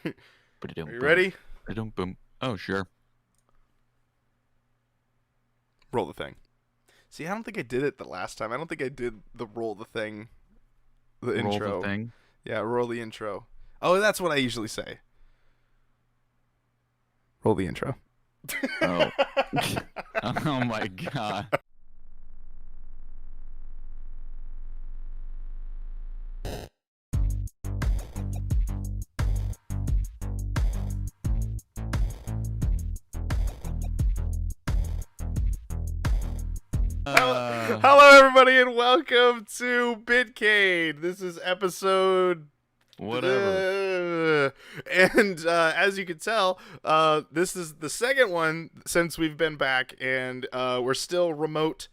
Are you ready? Boom. Oh, sure. Roll the thing. See, I don't think I did it the last time. I don't think I did the roll the thing, the Roll the intro. thing. Yeah, roll the intro. Oh, that's what I usually say. Roll the intro. Oh. Oh my god. Hello, everybody, and welcome to Bitcade. This is episode. Whatever. And as you can tell, this is the second one since we've been back, and we're still remote.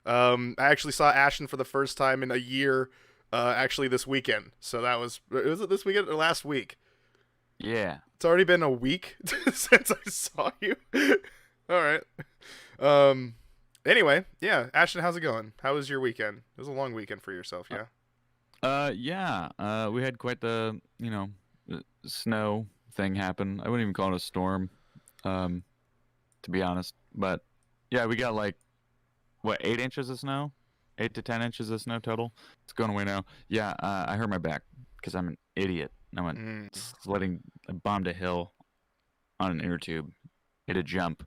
I actually saw Ashton for the first time in a year, actually this weekend. So was it this weekend or last week? Yeah. It's already been a week since I saw you. All right. Anyway, yeah, Ashton, how's it going? How was your weekend? It was a long weekend for yourself, yeah? Yeah. We had quite the, snow thing happen. I wouldn't even call it a storm, to be honest. But yeah, we got like, what, 8 inches of snow? 8 to 10 inches of snow total. It's going away now. Yeah, I hurt my back because I'm an idiot. I went sledding, I bombed a hill on an inner tube, hit a jump.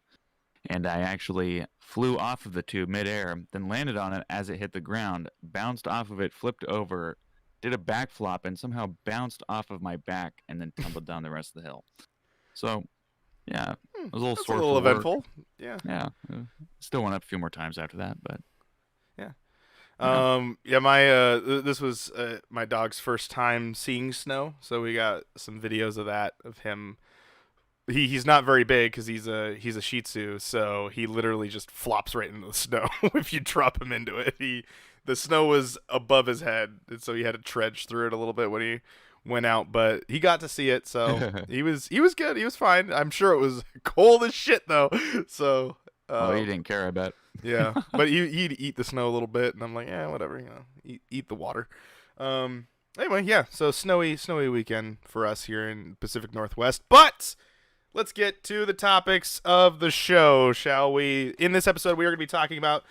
And I actually flew off of the tube midair, then landed on it as it hit the ground, bounced off of it, flipped over, did a backflop, and somehow bounced off of my back and then tumbled down the rest of the hill. So, yeah, it was a little That's sore a little for work. eventful. Yeah. Yeah, still went up a few more times after that, but Yeah. yeah. My this was my dog's first time seeing snow, so we got some videos of that of him. He's not very big because he's a Shih Tzu, so he literally just flops right into the snow if you drop him into it. The snow was above his head, and so he had to trudge through it a little bit when he went out. But he got to see it, so he was good. He was fine. I'm sure it was cold as shit though. So Oh, he didn't care, I bet. yeah, but he'd eat the snow a little bit, and I'm like, yeah, whatever, eat the water. Anyway, yeah, so snowy weekend for us here in Pacific Northwest, but let's get to the topics of the show, shall we? In this episode, we are going to be talking about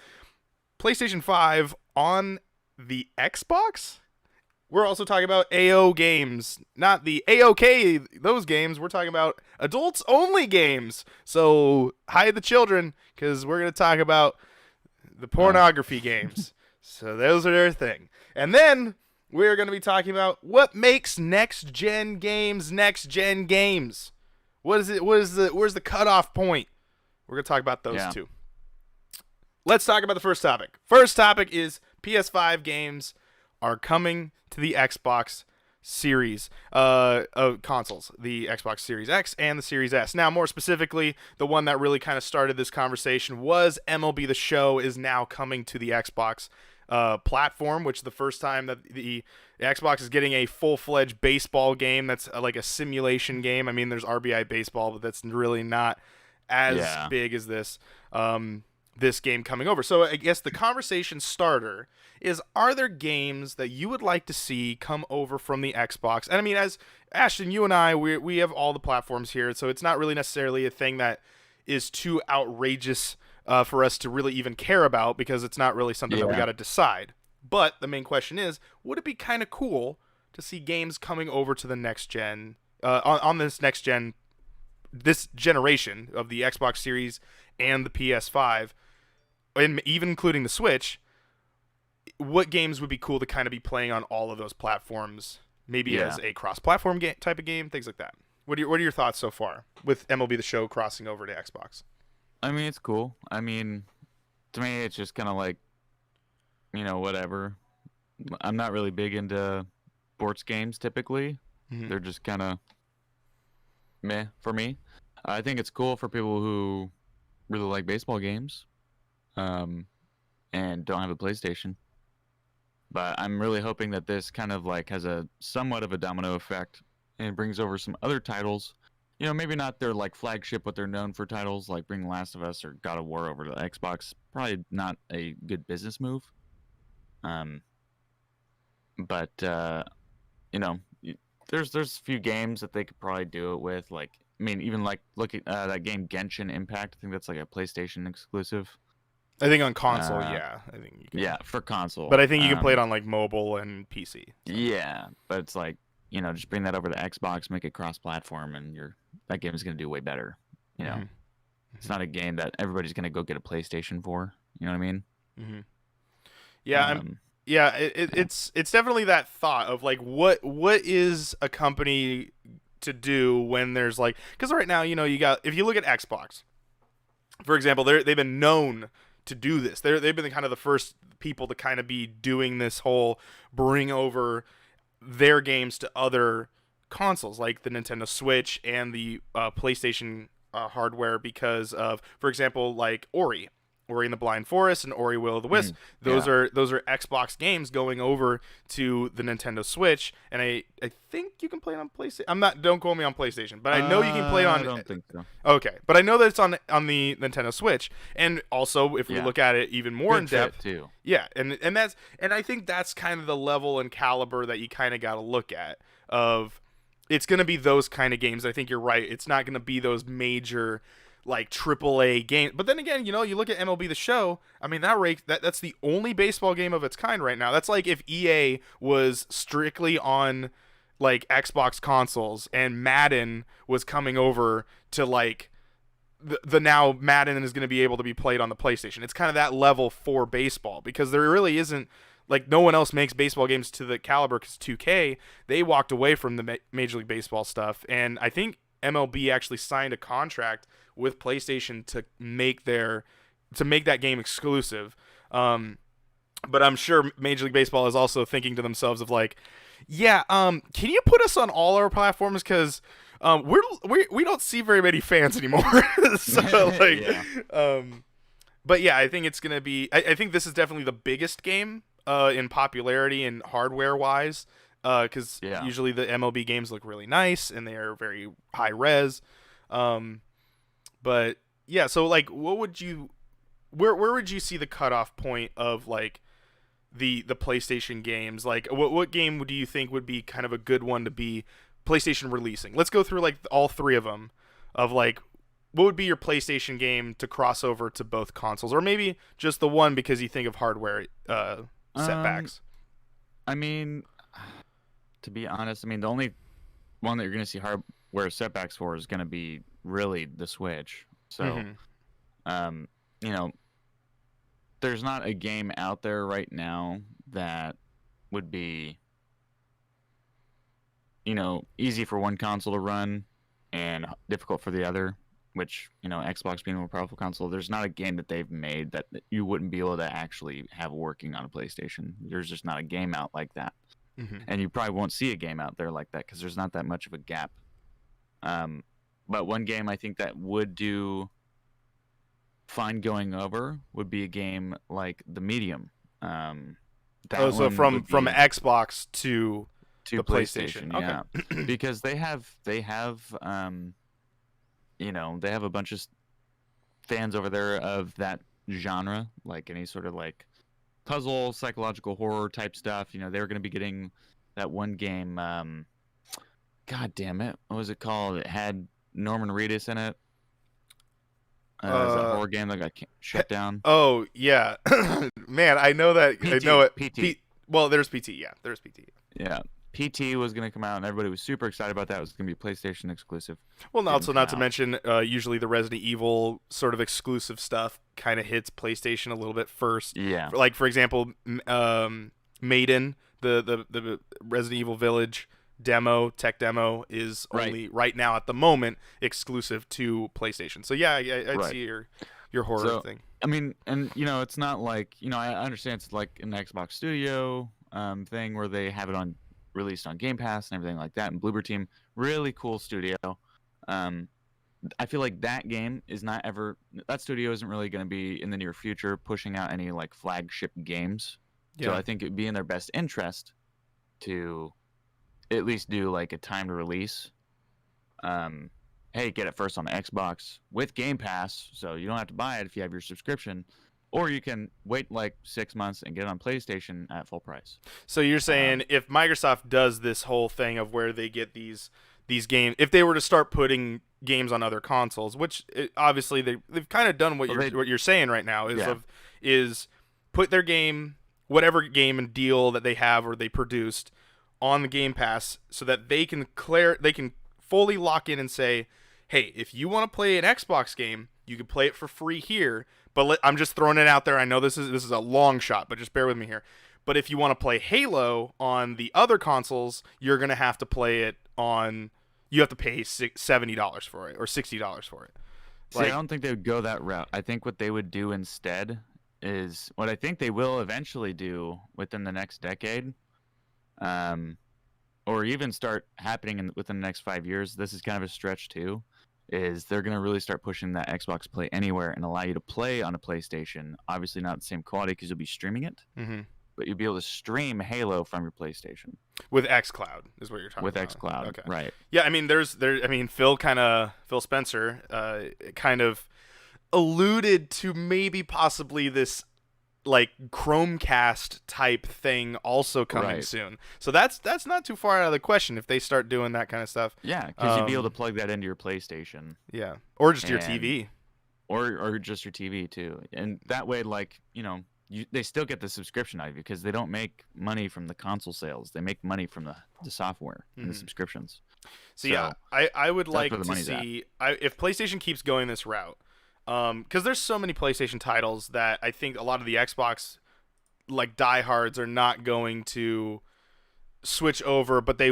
PlayStation 5 on the Xbox. We're also talking about AO games, not the AOK, those games. We're talking about adults-only games. So hide the children, because we're going to talk about the pornography games. So those are their thing. And then we're going to be talking about what makes next-gen games next-gen games. Where's the cutoff point? We're going to talk about those two. Let's talk about the first topic. First topic is PS5 games are coming to the Xbox Series of consoles, the Xbox Series X and the Series S. Now, more specifically, the one that really kind of started this conversation was MLB The Show is now coming to the Xbox platform, which is the first time that the Xbox is getting a full-fledged baseball game that's like a simulation game. I mean, there's RBI baseball, but that's really not as big as this game coming over. So I guess the conversation starter is, are there games that you would like to see come over from the Xbox? And I mean, as Ashton, you and I, we have all the platforms here, so it's not really necessarily a thing that is too outrageous for us to really even care about, because it's not really something that we got to decide. But the main question is, would it be kind of cool to see games coming over to the next gen, on this next gen, this generation of the Xbox Series and the PS5, and even including the Switch? What games would be cool to kind of be playing on all of those platforms? Maybe as a cross-platform type of game, things like that. What are your thoughts so far with MLB The Show crossing over to Xbox? I mean, it's cool. I mean, to me, it's just kind of like, whatever. I'm not really big into sports games typically. Mm-hmm. They're just kind of meh for me. I think it's cool for people who really like baseball games and don't have a PlayStation. But I'm really hoping that this kind of like has a somewhat of a domino effect and brings over some other titles. Maybe not their like flagship, what they're known for titles like bring Last of Us or God of War over to Xbox. Probably not a good business move. But there's a few games that they could probably do it with. Like, I mean, even like look at that game Genshin Impact. I think that's like a PlayStation exclusive. I think on console, Uh, yeah, I think you yeah, can. for console. But I think you can play it on like mobile and PC. So. Yeah, but it's like, just bring that over to Xbox, make it cross-platform, and that game is gonna do way better. You know, Hmm. it's not a game that everybody's gonna go get a PlayStation for. You know what I mean? Hmm. Yeah, Um, yeah. yeah. It's definitely that thought of like what is a company to do when there's like, because right now you got, if you look at Xbox, for example, they've been known to do this. They've been kind of the first people to kind of be doing this whole bring over their games to other consoles, like the Nintendo Switch and the PlayStation hardware, because of, for example, like Ori and the Blind Forest and Ori Will of the Wisp. Mhm. Those Yeah. are Xbox games going over to the Nintendo Switch, and I think you can play it on PlayStation. I'm not, don't quote me on PlayStation, but I know you can play it I on. don't think so. Okay, but I know that it's on the Nintendo Switch, and also if we Yeah. look at it even more in Good fit depth, too. yeah, and I think that's kind of the level and caliber that you kind of got to look at. Of, it's going to be those kind of games. I think you're right. It's not going to be those major like AAA games. But then again, you look at MLB The Show. I mean, that's the only baseball game of its kind right now. That's like if EA was strictly on like Xbox consoles and Madden was coming over to like the now Madden is going to be able to be played on the PlayStation. It's kind of that level for baseball, because there really isn't, like, no one else makes baseball games to the caliber, because 2K, they walked away from the Major League Baseball stuff, and I think MLB actually signed a contract with PlayStation to make that game exclusive. But I'm sure Major League Baseball is also thinking to themselves of like, yeah, can you put us on all our platforms, because we don't see very many fans anymore. So like, Yeah. but yeah, I think it's gonna be. I think this is definitely the biggest game in popularity and hardware wise, because Yeah. usually the MLB games look really nice and they are very high res. Um, but yeah, so like, what would you, where would you see the cutoff point of like the PlayStation games? Like, what game do you think would be kind of a good one to be PlayStation releasing? Let's go through like all three of them, of like, what would be your PlayStation game to cross over to both consoles, or maybe just the one because you think of hardware Um, setbacks. I mean, to be honest, I mean the only one that you're gonna see hardware setbacks for is gonna be really the Switch. So, Mm-hmm. um, you know, there's not a game out there right now that would be, easy for one console to run and difficult for the other. Which, Xbox being a more powerful console, there's not a game that they've made that you wouldn't be able to actually have working on a PlayStation. There's just not a game out like that. Mm-hmm. And you probably won't see a game out there like that because there's not that much of a gap. Um, but one game I think that would do fine going over would be a game like The Medium. Oh, That so one from would be Xbox to to the PlayStation. PlayStation, Okay. yeah, because they have a bunch of fans over there of that genre, like any sort of like puzzle, psychological horror type stuff. They're going to be getting that one game. God damn it, what was it called? It had Norman Reedus in it. Is that Uh, horror game that got shut down? oh yeah, man, I know that. I know PT, it. PT. Well, there's PT. Yeah, there's PT. Yeah, PT was going to come out, and everybody was super excited about that. It was going to be PlayStation exclusive. Well, Didn't also come not to out. mention, usually the Resident Evil sort of exclusive stuff kind of hits PlayStation a little bit first. Yeah, Like, for example, Maiden, the Resident Evil Village tech demo is right, only right now at the moment exclusive to PlayStation. So yeah, I'd right. see your horror So, thing. I mean, and it's not like I understand it's like an Xbox Studio thing where they have it on released on Game Pass and everything like that. And Bloober Team, really cool studio. Um, I feel like that game is not ever that studio isn't really going to be in the near future pushing out any like flagship games. So Yeah. I think it'd be in their best interest to at least do like a timed release. Hey, get it first on the Xbox with Game Pass, so you don't have to buy it if you have your subscription, or you can wait like 6 months and get it on PlayStation at full price. So you're saying if Microsoft does this whole thing of where they get these games, if they were to start putting games on other consoles, which obviously they've kind of done what you're saying right now is put their game, whatever game and deal that they have or they produced, on the Game Pass, so that they can fully lock in and say, hey, if you want to play an Xbox game, you can play it for free here. But I'm just throwing it out there. I know this is a long shot, but just bear with me here. But if you want to play Halo on the other consoles, you're gonna have to play it on. You have to pay $70 for it or $60 for it. See, I don't think they would go that route. I think what they would do instead is what I think they will eventually do within the next decade, or even start happening within the next 5 years. This is kind of a stretch too. Is they're going to really start pushing that Xbox Play Anywhere and allow you to play on a PlayStation. Obviously not the same quality because you'll be streaming it, but you'll be able to stream Halo from your PlayStation. With xCloud is what you're talking about. With xCloud, okay. Right. Yeah, I mean, Phil Spencer kind of alluded to maybe possibly this like Chromecast type thing also coming soon. So that's not too far out of the question if they start doing that kind of stuff. Yeah, because you'd be able to plug that into your PlayStation. Yeah, or just your TV. Or just your TV too. And that way, like, they still get the subscription out of you because they don't make money from the console sales. They make money from the software and the subscriptions. So yeah, I would like to see if PlayStation keeps going this route. Because there's so many PlayStation titles that I think a lot of the Xbox like diehards are not going to switch over, but they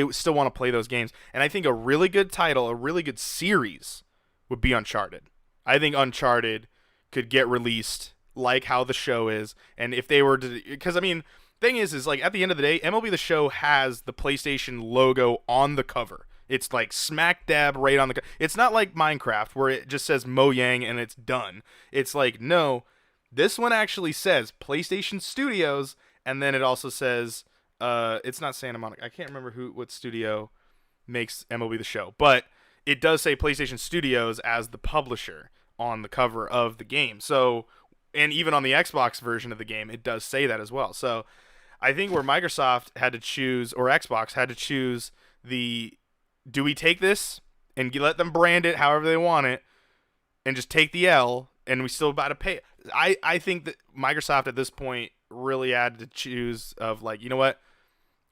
still want to play those games. And I think a really good title, a really good series, would be Uncharted. I think Uncharted could get released like how the show is, and if they were to, because I mean, thing is like at the end of the day, MLB The Show has the PlayStation logo on the cover. It's like smack dab right on the. It's not like Minecraft where it just says Mojang and it's done. It's like, no, this one actually says PlayStation Studios, and then it also says it's not Santa Monica. I can't remember what studio makes MLB The Show, but it does say PlayStation Studios as the publisher on the cover of the game. So, and even on the Xbox version of the game, it does say that as well. So I think where Microsoft had to choose, or Xbox had to choose do we take this and let them brand it however they want it and just take the L and we still about to pay? I think that Microsoft at this point really had to choose of like, you know what?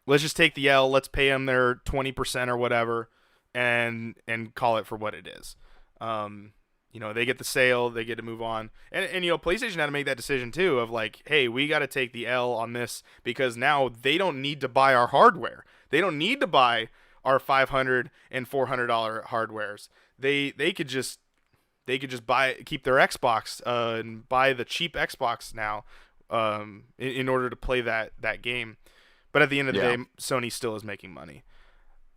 Let's just take the L. Let's pay them their 20% or whatever and call it for what it is. They get the sale, they get to move on. And PlayStation had to make that decision too of like, hey, we got to take the L on this because now they don't need to buy our hardware. They don't need to buy our $500 and $400 hardwares. They could just keep their Xbox and buy the cheap Xbox now in order to play that game. But at the end of the day, Sony still is making money.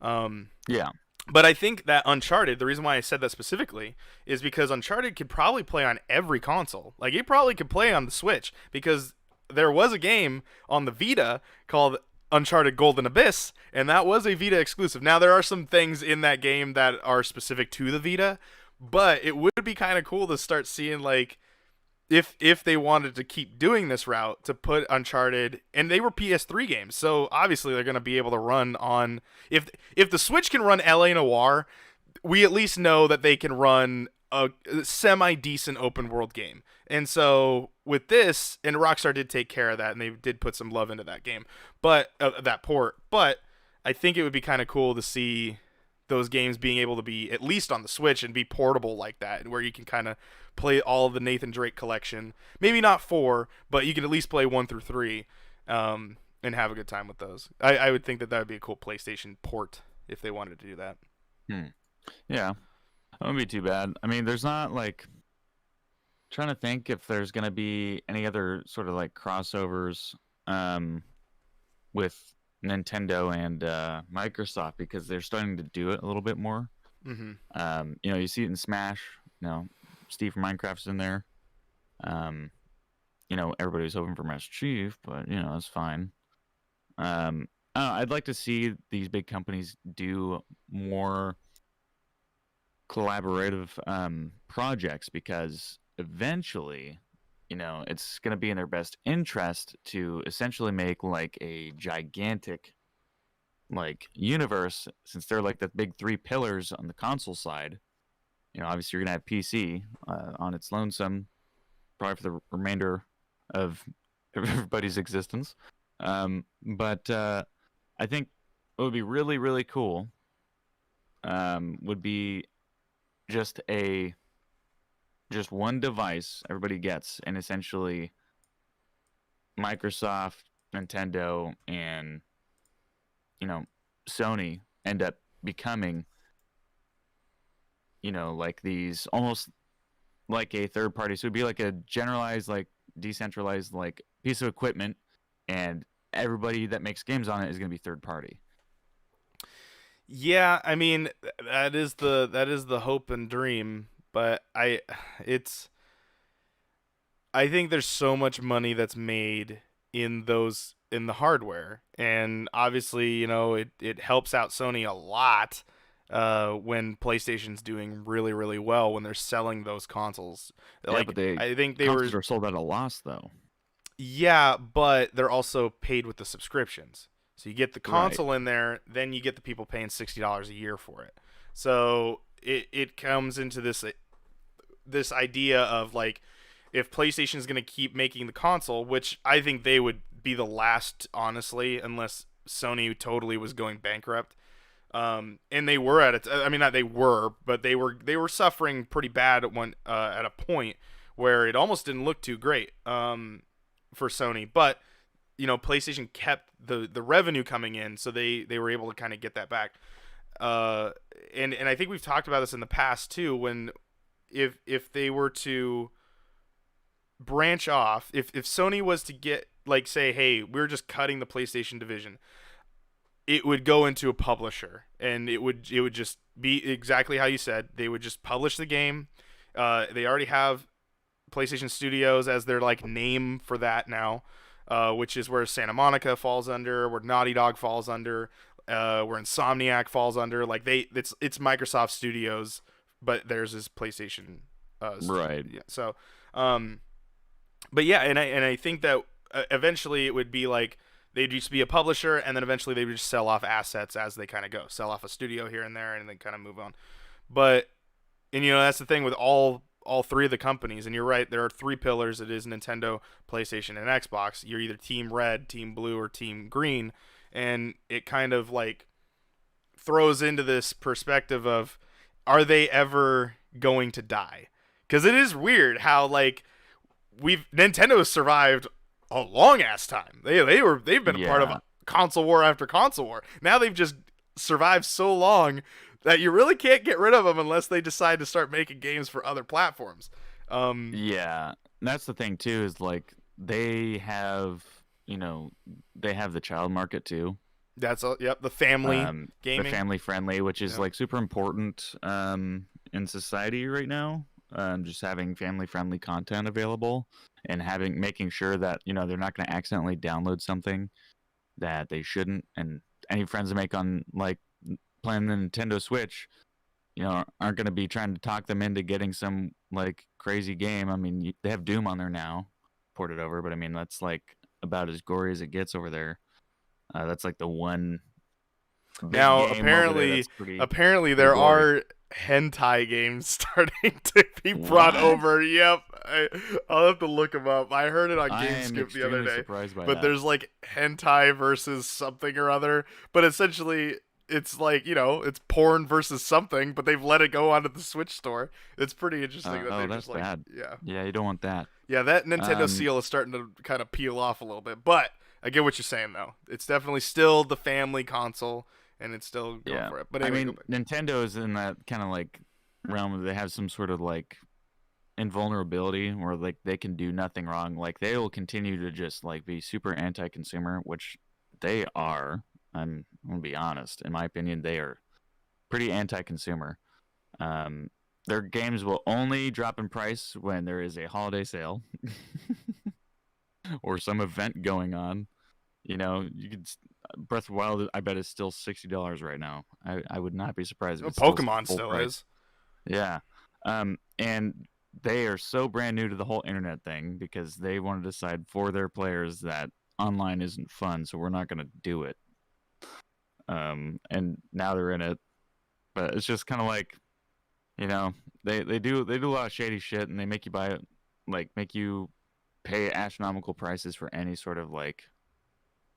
But I think that Uncharted, the reason why I said that specifically is because Uncharted could probably play on every console. Like it probably could play on the Switch because there was a game on the Vita called Uncharted Golden Abyss, and that was a Vita exclusive. Now, there are some things in that game that are specific to the Vita, but it would be kind of cool to start seeing, like, if they wanted to keep doing this route, to put Uncharted, and they were PS3 games, so obviously they're going to be able to run on, if the Switch can run LA Noire, we at least know that they can run a semi-decent open world game. And so with this, and Rockstar did take care of that, and they did put some love into that game, but that port. But I think it would be kind of cool to see those games being able to be at least on the Switch and be portable like that, where you can kind of play all of the Nathan Drake collection. Maybe not 4, but you can at least play 1 through 3 and have a good time with those. I would think that would be a cool PlayStation port if they wanted to do that. Yeah, that wouldn't be too bad. I mean, there's not like... Trying to think if there's going to be any other sort of like crossovers with Nintendo and Microsoft, because they're starting to do it a little bit more. You see it in Smash. Steve from Minecraft's in there. Everybody was hoping for Master Chief, but that's fine. I'd like to see these big companies do more collaborative projects, because eventually, it's going to be in their best interest to essentially make like a gigantic like universe, since they're like the big three pillars on the console side. Obviously you're going to have PC on its lonesome, probably for the remainder of everybody's existence. But I think what would be really, really cool would be just one device everybody gets, and essentially Microsoft, Nintendo, and Sony end up becoming like these almost like a third party. So it'd be like a generalized, like decentralized, like piece of equipment, and everybody that makes games on it is going to be third party. Yeah, I mean that is the hope and dream, but it's I think there's so much money that's made in the hardware, and obviously it helps out Sony a lot when PlayStation's doing really really well when they're selling those consoles. Yeah, Like but the I think they were consoles are sold at a loss, though. yeah, but they're also paid with the subscriptions. So you get the Right. console in there, then you get the people paying $60 a year for it. So it comes into this idea of like if PlayStation is going to keep making the console, which I think they would be the last, honestly, unless Sony totally was going bankrupt. And they were at it. I mean, not they were, but they were suffering pretty bad at a point where it almost didn't look too great for Sony. But PlayStation kept the revenue coming in, so they were able to kind of get that back. And I think we've talked about this in the past too. When if they were to branch off, if Sony was to get like say, hey, we're just cutting the PlayStation division, it would go into a publisher, and it would just be exactly how you said. They would just publish the game. They already have PlayStation Studios as their like name for that now, which is where Santa Monica falls under, where Naughty Dog falls under, where Insomniac falls under. Like it's Microsoft Studios, but theirs is PlayStation. Right. Yeah. So, but yeah, and I think that eventually it would be like they'd just be a publisher, and then eventually they would just sell off assets as they kind of go, sell off a studio here and there, and then kind of move on. But and that's the thing with all three of the companies, and you're right, there are three pillars. It is Nintendo, PlayStation, and Xbox. You're either Team Red, Team Blue, or Team Green, and it kind of like throws into this perspective of are they ever going to die? Because it is weird how like Nintendo's survived a long ass time. They've been a part of Yeah. console war after console war. Now they've just survived so long that you really can't get rid of them unless they decide to start making games for other platforms. Yeah. That's the thing too, is like they have, they have the child market too. Yep, the family The gaming. family friendly, which is Yep. like super important in society right now. Just having family friendly content available, and making sure that they're not going to accidentally download something that they shouldn't. And any friends they make on like playing the Nintendo Switch, aren't going to be trying to talk them into getting some like crazy game. I mean, they have Doom on there now, ported over, but I mean that's like about as gory as it gets over there. That's like the one big Now game over there apparently that's pretty apparently pretty there gory. are hentai games starting to be brought What? over. Yep, I'll have to look them up. I heard it on I am GameScoop the other extremely day. surprised by But that. there's like hentai versus something or other. But essentially, it's like it's porn versus something. But they've let it go onto the Switch store. It's pretty interesting that Oh, they that's just like bad. yeah. Yeah, you don't want that. Yeah, that Nintendo Um, seal is starting to kind of peel off a little bit. But I get what you're saying though. It's definitely still the family console, and it's still going yeah. for it. But I anyway, go mean, back. Nintendo is in that kind of like realm where they have some sort of like invulnerability where like they can do nothing wrong. Like they will continue to just like be super anti-consumer, which they are. I'm gonna be honest. In my opinion, they are pretty anti-consumer. Um, their games will only drop in price when there is a holiday sale or some event going on. You could Breath of the Wild. I bet is still $60 right now. I would not be surprised if Well, it's still Pokemon full still price. is. Yeah. And they are so brand new to the whole internet thing because they want to decide for their players that online isn't fun, so we're not going to do it. And now they're in it, but it's just kind of like, you know, they do a lot of shady shit, and they make you buy it, like make you pay astronomical prices for any sort of like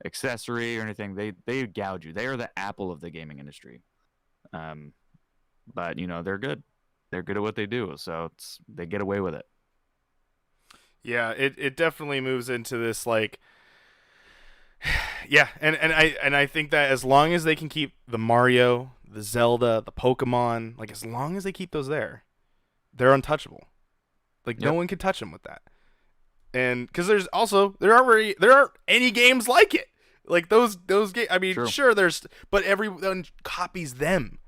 accessory or anything. They gouge you. They are the Apple of the gaming industry. Um, but you know they're good. They're good at what they do, so they get away with it. Yeah, it definitely moves into this like yeah, and I think that as long as they can keep the Mario, the Zelda, the Pokemon, like as long as they keep those there, they're untouchable. Like no Yep. one can touch them with that. And because there aren't any games like it. Like those games. I mean, True. sure, but everyone copies them.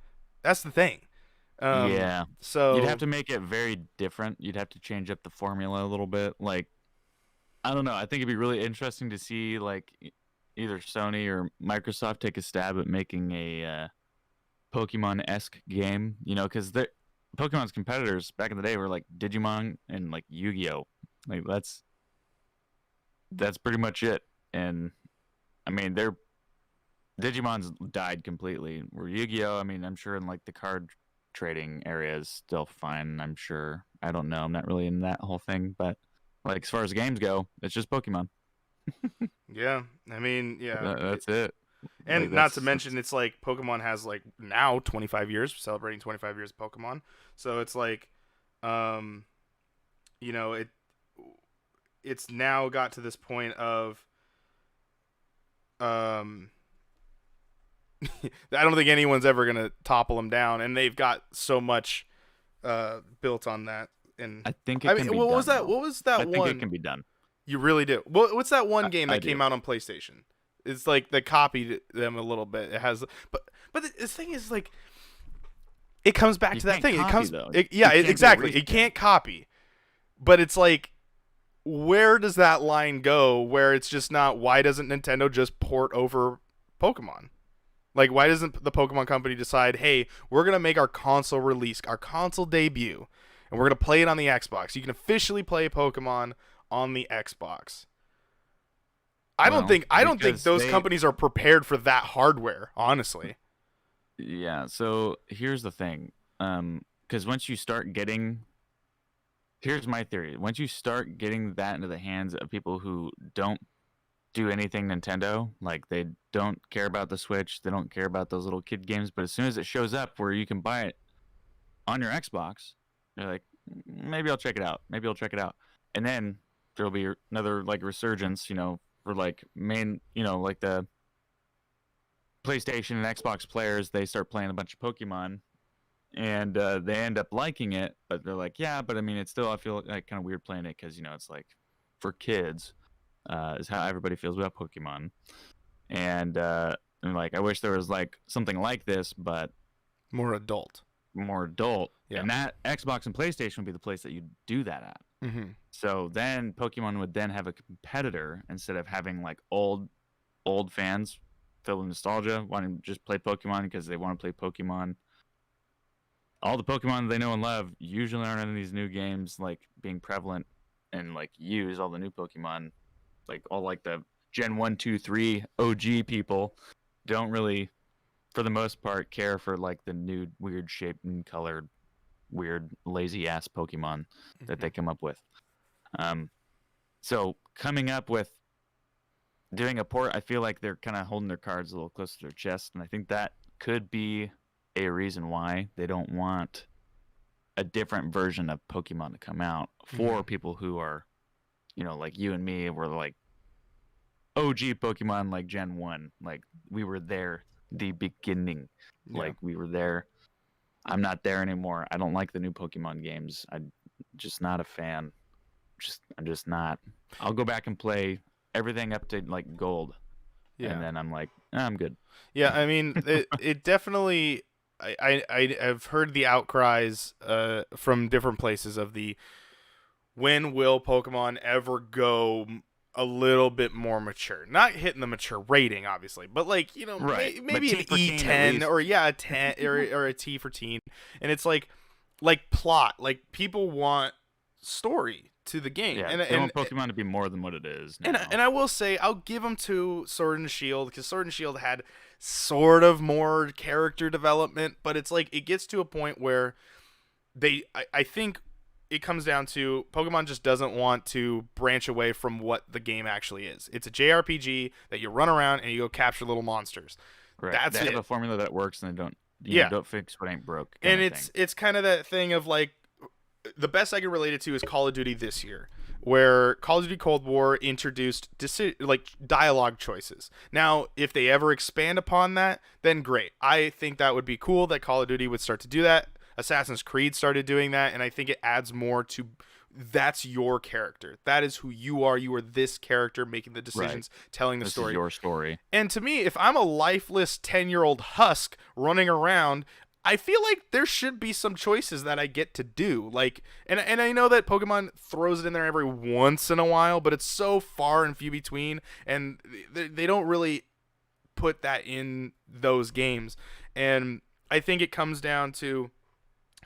That's the thing. Yeah. You'd So have to make it very different. You'd have to change up the formula a little bit. Like I don't know. I think it'd be really interesting to see like either Sony or Microsoft take a stab at making a Pokemon-esque game. You know, because Pokemon's competitors back in the day were like Digimon and like Yu-Gi-Oh. Like that's pretty much it. And I mean, their Digimon's died completely. Where Yu-Gi-Oh, I mean, I'm sure in like the card trading area is still fine. I'm sure. I don't know. I'm not really in that whole thing, but like as far as games go, it's just Pokemon. yeah, I mean, yeah, That's it. Like and not to mention it's like Pokemon has like now 25 years, celebrating 25 years of Pokemon. So it's like, um, you know, it's now got to this point of um I don't think anyone's ever gonna topple them down, and they've got so much built on that. And I think I it mean, can be what done. was that? Though. What was that I think it one? can be done. You really do. What's that one game I that do. came out on PlayStation? It's like they copied them a little bit. It has, but the thing is like, it comes back You to that can't thing. copy, It comes, though. yeah, You can't do a exactly. It reskin. can't copy, but it's like, where does that line go? Where it's just not? Why doesn't Nintendo just port over Pokemon? Like, why doesn't the Pokemon Company decide, hey, we're going to make our console release, our console debut, and we're going to play it on the Xbox? You can officially play Pokemon on the Xbox. Well, I don't think because those they companies are prepared for that hardware, honestly. yeah. So here's the thing. Because once you start getting, here's my theory. Once you start getting that into the hands of people who don't do anything Nintendo, like they don't care about the Switch, they don't care about those little kid games, but as soon as it shows up where you can buy it on your Xbox, they're like, maybe I'll check it out. Maybe I'll check it out. And then there'll be another like resurgence, you know, for like main, you know, like the PlayStation and Xbox players, they start playing a bunch of Pokemon and they end up liking it, but they're like, yeah, but I mean, it's still, I feel like kind of weird playing it because, you know, it's like for kids, is how everybody feels about Pokemon. And like, I wish there was like something like this, but More adult. more adult. Yeah. And that Xbox and PlayStation would be the place that you do that at. Mm-hmm. So then Pokemon would then have a competitor instead of having like old fans filled with nostalgia wanting to just play Pokemon because they want to play Pokemon. All the Pokemon they know and love usually aren't in these new games like being prevalent and like use all the new Pokemon. Like all like the Gen 1, 2, 3 OG people don't really, for the most part, care for like the new weird shaped and colored, weird lazy ass Pokemon that they come up with. So coming up with doing a port, I feel like they're kind of holding their cards a little close to their chest, and I think that could be a reason why they don't want a different version of Pokemon to come out for people who are, you know, like you and me, were like OG Pokemon, like Gen 1. Like we were there, the beginning. Yeah. Like we were there. I'm not there anymore. I don't like the new Pokemon games. I'm just not a fan. I'm just not. I'll go back and play everything up to like gold. Yeah. And then I'm like, I'm good. Yeah, I mean, it definitely. I've heard the outcries from different places of the when will Pokemon ever go a little bit more mature? Not hitting the mature rating, obviously, but like, you know, Right. maybe But an T for teen at E10 least. or yeah, a 10 or a T for teen, and it's like plot. Like people want story to the game. Yeah, And they and want Pokemon to be more than what it is now. and I will say I'll give them to Sword and Shield, because Sword and Shield had sort of more character development, but it's like it gets to a point where I think it comes down to Pokemon just doesn't want to branch away from what the game actually is. It's a JRPG that you run around and you go capture little monsters. Right. That's They have it. a formula that works, and they don't, Yeah. don't fix what ain't broke kind And of thing. it's kind of that thing of like, the best I can relate it to is Call of Duty this year, where Call of Duty Cold War introduced like dialogue choices. Now, if they ever expand upon that, then great. I think that would be cool that Call of Duty would start to do that. Assassin's Creed started doing that, and I think it adds more to, that's your character. That is who you are. You are this character making the decisions, telling the This story. is your story. And to me, if I'm a lifeless 10-year-old husk running around, I feel like there should be some choices that I get to do. Like, and I know that Pokemon throws it in there every once in a while, but it's so far and few between, and they don't really put that in those games. And I think it comes down to,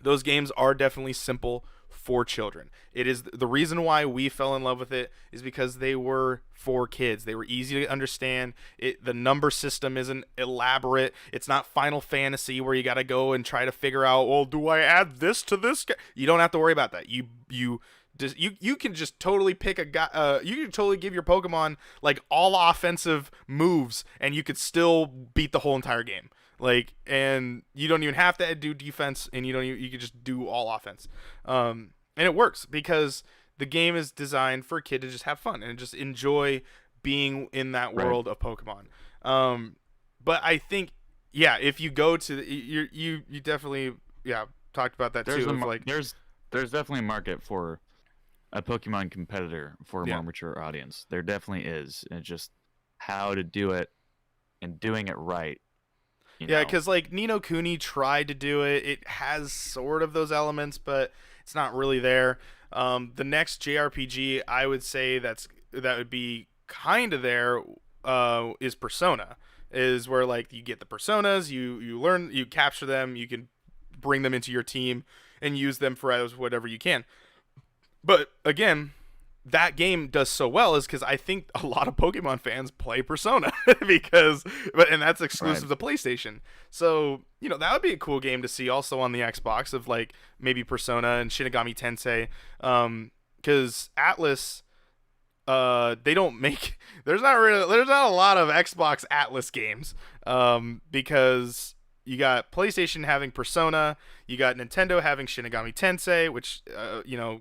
those games are definitely simple for children. It is the reason why we fell in love with it, is because they were for kids. They were easy to understand. The number system isn't elaborate. It's not Final Fantasy where you got to go and try to figure out, well, do I add this to this? You don't have to worry about that. You can just totally pick a guy. You can totally give your Pokemon like all offensive moves, and you could still beat the whole entire game. Like, and you don't even have to do defense, and you can just do all offense. And it works because the game is designed for a kid to just have fun and just enjoy being in that world of Pokemon. But I think, yeah, if you go to you definitely, yeah, talked about that too. There's definitely a market for a Pokemon competitor for a more mature audience. There definitely is, and it's just how to do it and doing it right. Yeah, because like Ni no Kuni tried to do it. It has sort of those elements, but it's not really there. The next JRPG I would say that would be kind of there is Persona. Is where like you get the personas, you learn, you capture them, you can bring them into your team and use them for as whatever you can. But again, that game does so well is because I think a lot of Pokemon fans play Persona and that's exclusive to PlayStation. So, that would be a cool game to see also on the Xbox, of like maybe Persona and Shinigami Tensei. Because Atlas, they don't make, there's not a lot of Xbox Atlas games. Because you got PlayStation having Persona, you got Nintendo having Shinigami Tensei, which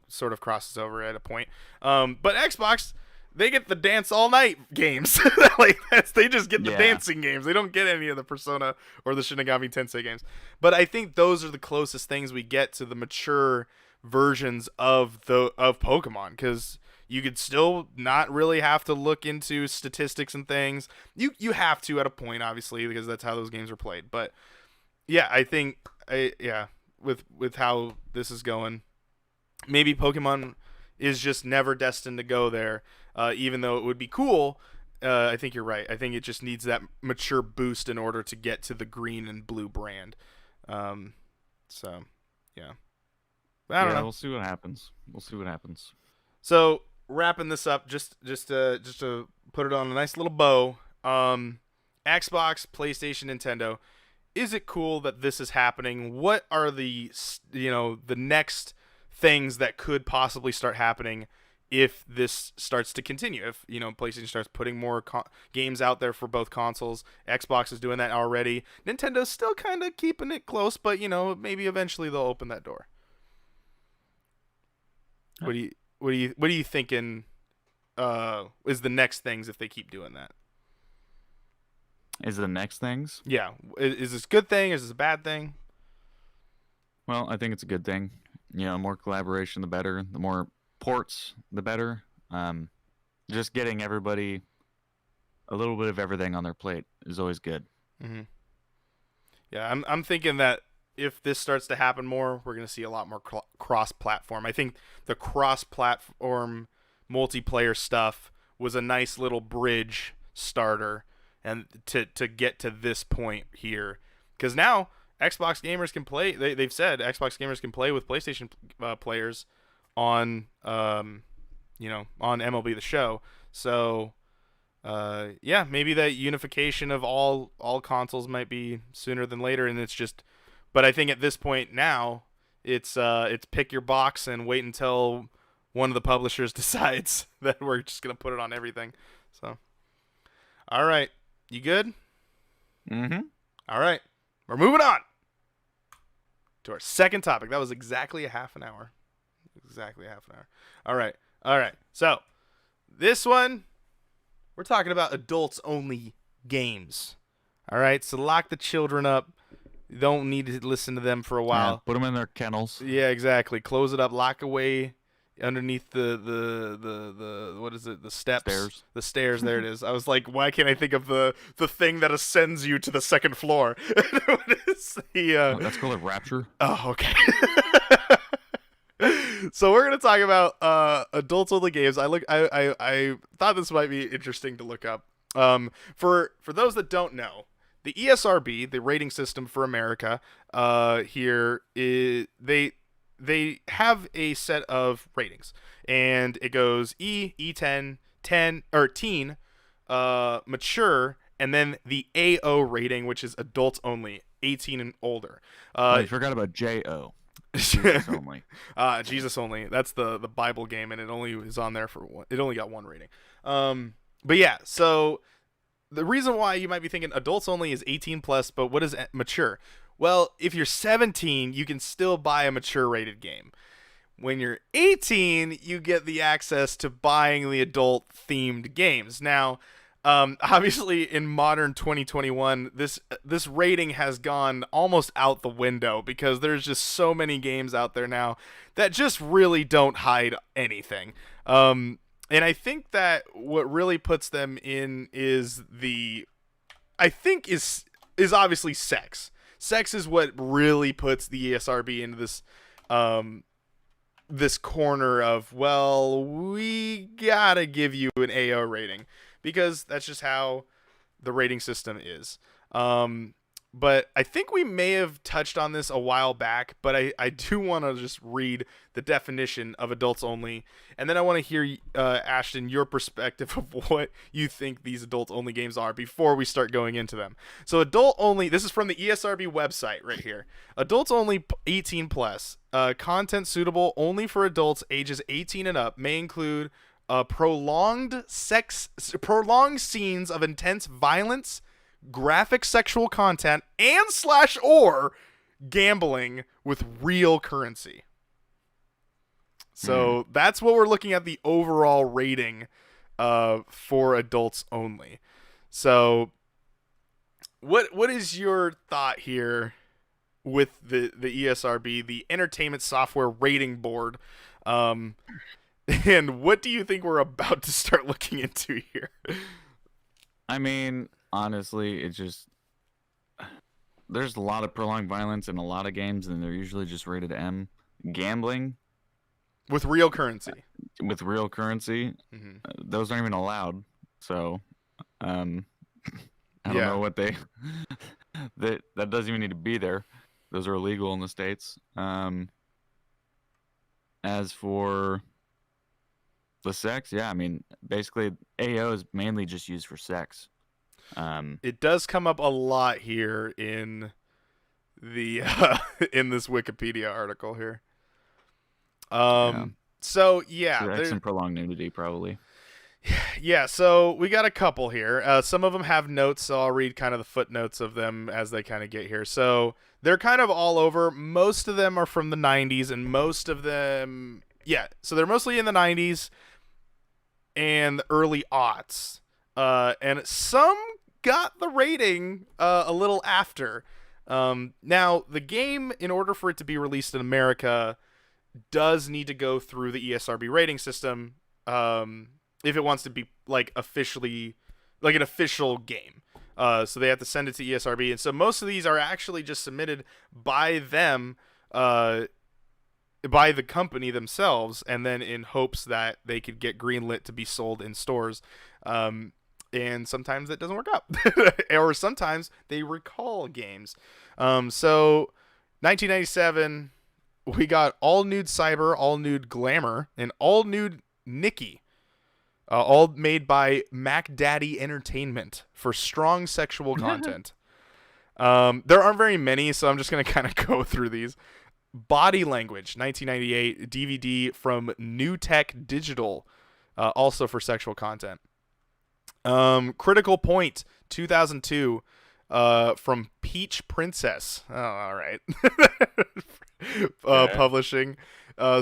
sort of crosses over at a point. But Xbox, they get the dance all night games. They just get the dancing games. They don't get any of the Persona or the Shinigami Tensei games. But I think those are the closest things we get to the mature versions of Pokemon, because you could still not really have to look into statistics and things. You have to at a point, obviously, because that's how those games are played. But yeah, I think with how this is going, maybe Pokemon is just never destined to go there. Even though it would be cool, I think you're right. I think it just needs that mature boost in order to get to the green and blue brand. So yeah, but I don't know. We'll see what happens. So wrapping this up, just to put it on a nice little bow. Xbox, PlayStation, Nintendo. Is it cool that this is happening? What are the next things that could possibly start happening if this starts to continue? If PlayStation starts putting more games out there for both consoles, Xbox is doing that already. Nintendo's still kind of keeping it close, but maybe eventually they'll open that door. What are you thinking? Is the next things if they keep doing that? Is the next things? Yeah. Is this a good thing? Is this a bad thing? Well, I think it's a good thing. More collaboration, the better. The more ports, the better. Just getting everybody a little bit of everything on their plate is always good. Mm-hmm. Yeah, I'm thinking that if this starts to happen more, we're going to see a lot more cross-platform. I think the cross-platform multiplayer stuff was a nice little bridge starter, and to get to this point here, because now Xbox gamers can play. They've said Xbox gamers can play with PlayStation players on on MLB The Show. So yeah, maybe that unification of all consoles might be sooner than later, and it's just. But I think at this point now, it's pick your box and wait until one of the publishers decides that we're just gonna put it on everything. So, all right, you good? Mm-hmm. All right, we're moving on to our second topic. That was exactly a half an hour. Exactly a half an hour. All right. So this one, we're talking about adults only games. All right, so lock the children up. You don't need to listen to them for a while. Yeah, put them in their kennels. Yeah, exactly. Close it up. Lock away underneath the what is it? The steps. Stairs. The stairs. There it is. I was like, why can't I think of the thing that ascends you to the second floor? What is the? That's called a rapture. Oh, okay. So we're gonna talk about adults only games. I thought this might be interesting to look up. For those that don't know, the ESRB, the rating system for America, here is they have a set of ratings, and it goes E10, 10 or teen, mature, and then the AO rating, which is adults only, 18 and older. You forgot about JO. Jesus only. Jesus only. That's the Bible game, and it only is on there for one. It only got one rating. But yeah, so the reason why you might be thinking adults only is 18 plus, but what is mature? Well, if you're 17, you can still buy a mature rated game. When you're 18, you get the access to buying the adult themed games. Now, obviously in modern 2021, this rating has gone almost out the window because there's just so many games out there now that just really don't hide anything. And I think that what really puts them in is is obviously sex. Sex is what really puts the ESRB into this corner of, well, we gotta give you an AO rating because that's just how the rating system is. But I think we may have touched on this a while back, but I do want to just read the definition of adults only, and then I want to hear, Ashton, your perspective of what you think these adults only games are before we start going into them. So adult only, this is from the ESRB website right here. Adults only 18 plus, content suitable only for adults ages 18 and up, may include prolonged scenes of intense violence, graphic sexual content, and / or gambling with real currency. So that's what we're looking at, the overall rating for adults only. So what is your thought here with the ESRB, the Entertainment Software Rating Board? And what do you think we're about to start looking into here? I mean, honestly, it's just there's a lot of prolonged violence in a lot of games, and they're usually just rated M. Gambling with real currency. Those aren't even allowed. So, I don't know what they that doesn't even need to be there. Those are illegal in the States. As for the sex, yeah, I mean, basically AO is mainly just used for sex. It does come up a lot here in the in this Wikipedia article here. So yeah, there's some prolonged nudity probably. Yeah, so we got a couple here. Some of them have notes, so I'll read kind of the footnotes of them as they kind of get here. So they're kind of all over. Most of them are from the 90s, and most of them, so they're mostly in the 90s and the early aughts. And some got the rating a little after. Now, the game, in order for it to be released in America, does need to go through the ESRB rating system if it wants to be like officially like an official game. So they have to send it to ESRB, and so most of these are actually just submitted by them, by the company themselves, and then in hopes that they could get greenlit to be sold in stores. And sometimes that doesn't work out, or sometimes they recall games. So 1997 we got all nude cyber, all nude glamour, and all nude Nikki. All made by Mac Daddy Entertainment for strong sexual content. There aren't very many, so I'm just going to kind of go through these. Body Language, 1998, DVD from New Tech Digital, also for sexual content. Critical Point, 2002, from Peach Princess. Oh, all right. Okay. Publishing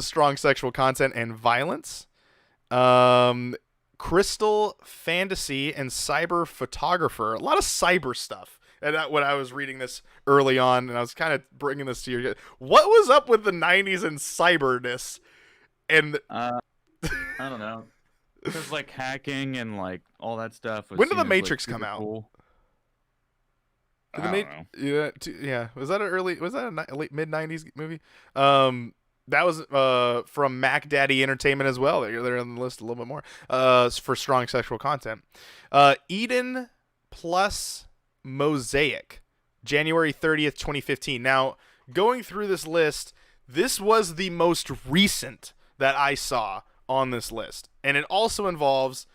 strong sexual content and violence. Crystal Fantasy and Cyber Photographer. A lot of cyber stuff. And when I was reading this early on, and I was kind of bringing this to you, what was up with the 90s and cyberness? And Uh, I don't know. Because like hacking and like all that stuff was when did seen the as like Matrix come super out? cool. Did I don't know. yeah. Was that a late mid 90s movie? That was from Mac Daddy Entertainment as well. They're on the list a little bit more. For strong sexual content. Eden plus Mosaic, January 30th, 2015. Now, going through this list, this was the most recent that I saw on this list. And it also involves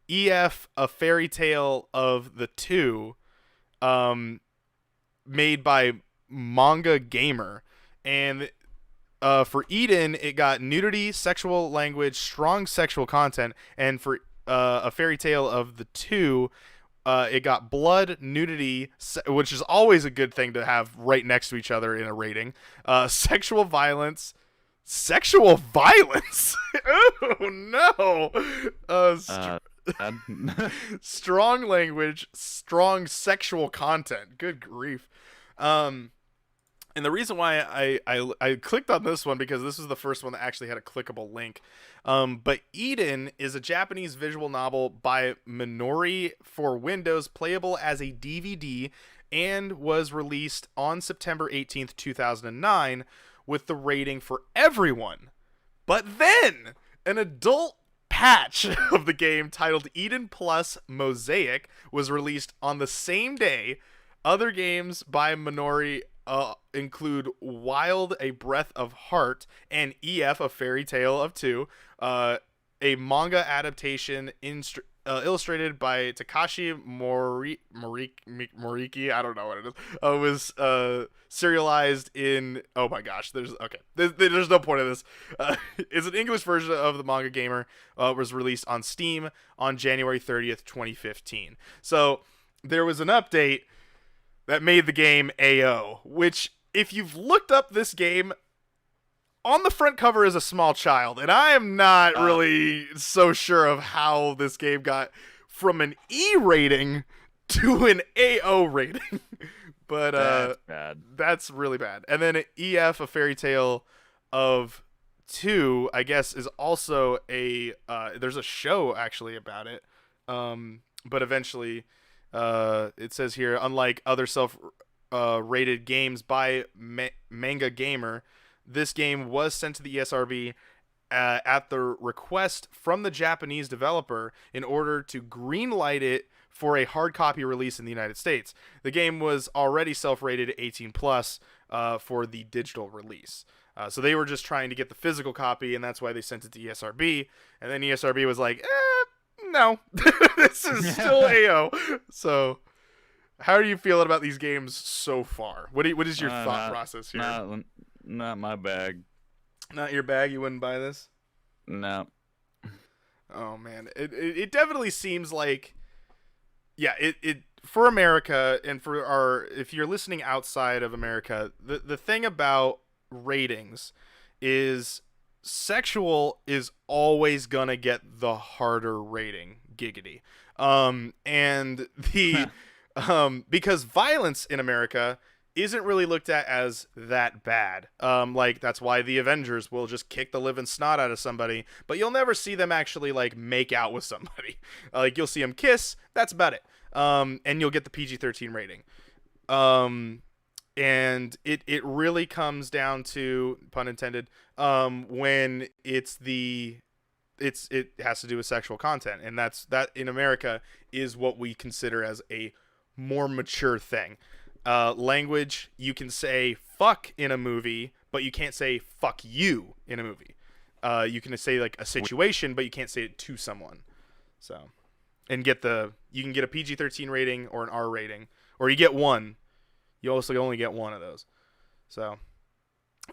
EF, A Fairy Tale of the Two, made by Manga Gamer. And for Eden, it got nudity, sexual language, strong sexual content. And for A Fairy Tale of the Two, it got blood, nudity, which is always a good thing to have right next to each other in a rating. Sexual violence. Sexual violence? Oh, no. Bad. Strong language, strong sexual content. Good grief. And the reason why I clicked on this one, because this was the first one that actually had a clickable link. But Eden is a Japanese visual novel by Minori for Windows, playable as a DVD, and was released on September 18th, 2009, with the rating for everyone. But then, an adult patch of the game titled Eden Plus Mosaic was released on the same day. Other games by Minori include Wild, A Breath of Heart, and EF, A Fairy Tale of Two, a manga adaptation illustrated by Takashi Moriki. I don't know what it is. Was serialized in. Oh my gosh! There's no point in this. It's an English version of the Manga Gamer. Was released on Steam on January 30th, 2015. So there was an update that made the game AO, which, if you've looked up this game, on the front cover is a small child, and I am not really so sure of how this game got from an E rating to an AO rating. But That's bad. that's really bad. And then EF, A Fairy Tale of Two, I guess, is also there's a show actually about it. But eventually, it says here, unlike other self-rated games by Manga Gamer, this game was sent to the ESRB at the request from the Japanese developer in order to greenlight it for a hard copy release in the United States. The game was already self-rated 18 plus for the digital release. So they were just trying to get the physical copy, and that's why they sent it to ESRB. And then ESRB was like, no, this is still AO. So how are you feeling about these games so far? What is your thought process here? Not my bag. Not your bag? You wouldn't buy this? No. Oh man, it definitely seems like, yeah, it for America, and for if you're listening outside of America, the thing about ratings is sexual is always gonna get the harder rating, giggity. And the because violence in America isn't really looked at as that bad. Like, that's why the Avengers will just kick the living snot out of somebody, but you'll never see them actually like make out with somebody. Like, you'll see them kiss, that's about it. And you'll get the PG-13 rating. And it really comes down to, pun intended, when it has to do with sexual content, and that in America is what we consider as a more mature thing. Language, you can say fuck in a movie, but you can't say "fuck you" in a movie. You can say like a situation, but you can't say it to someone. So, and you can get a PG-13 rating or an R rating, or you get one. You also only get one of those. So,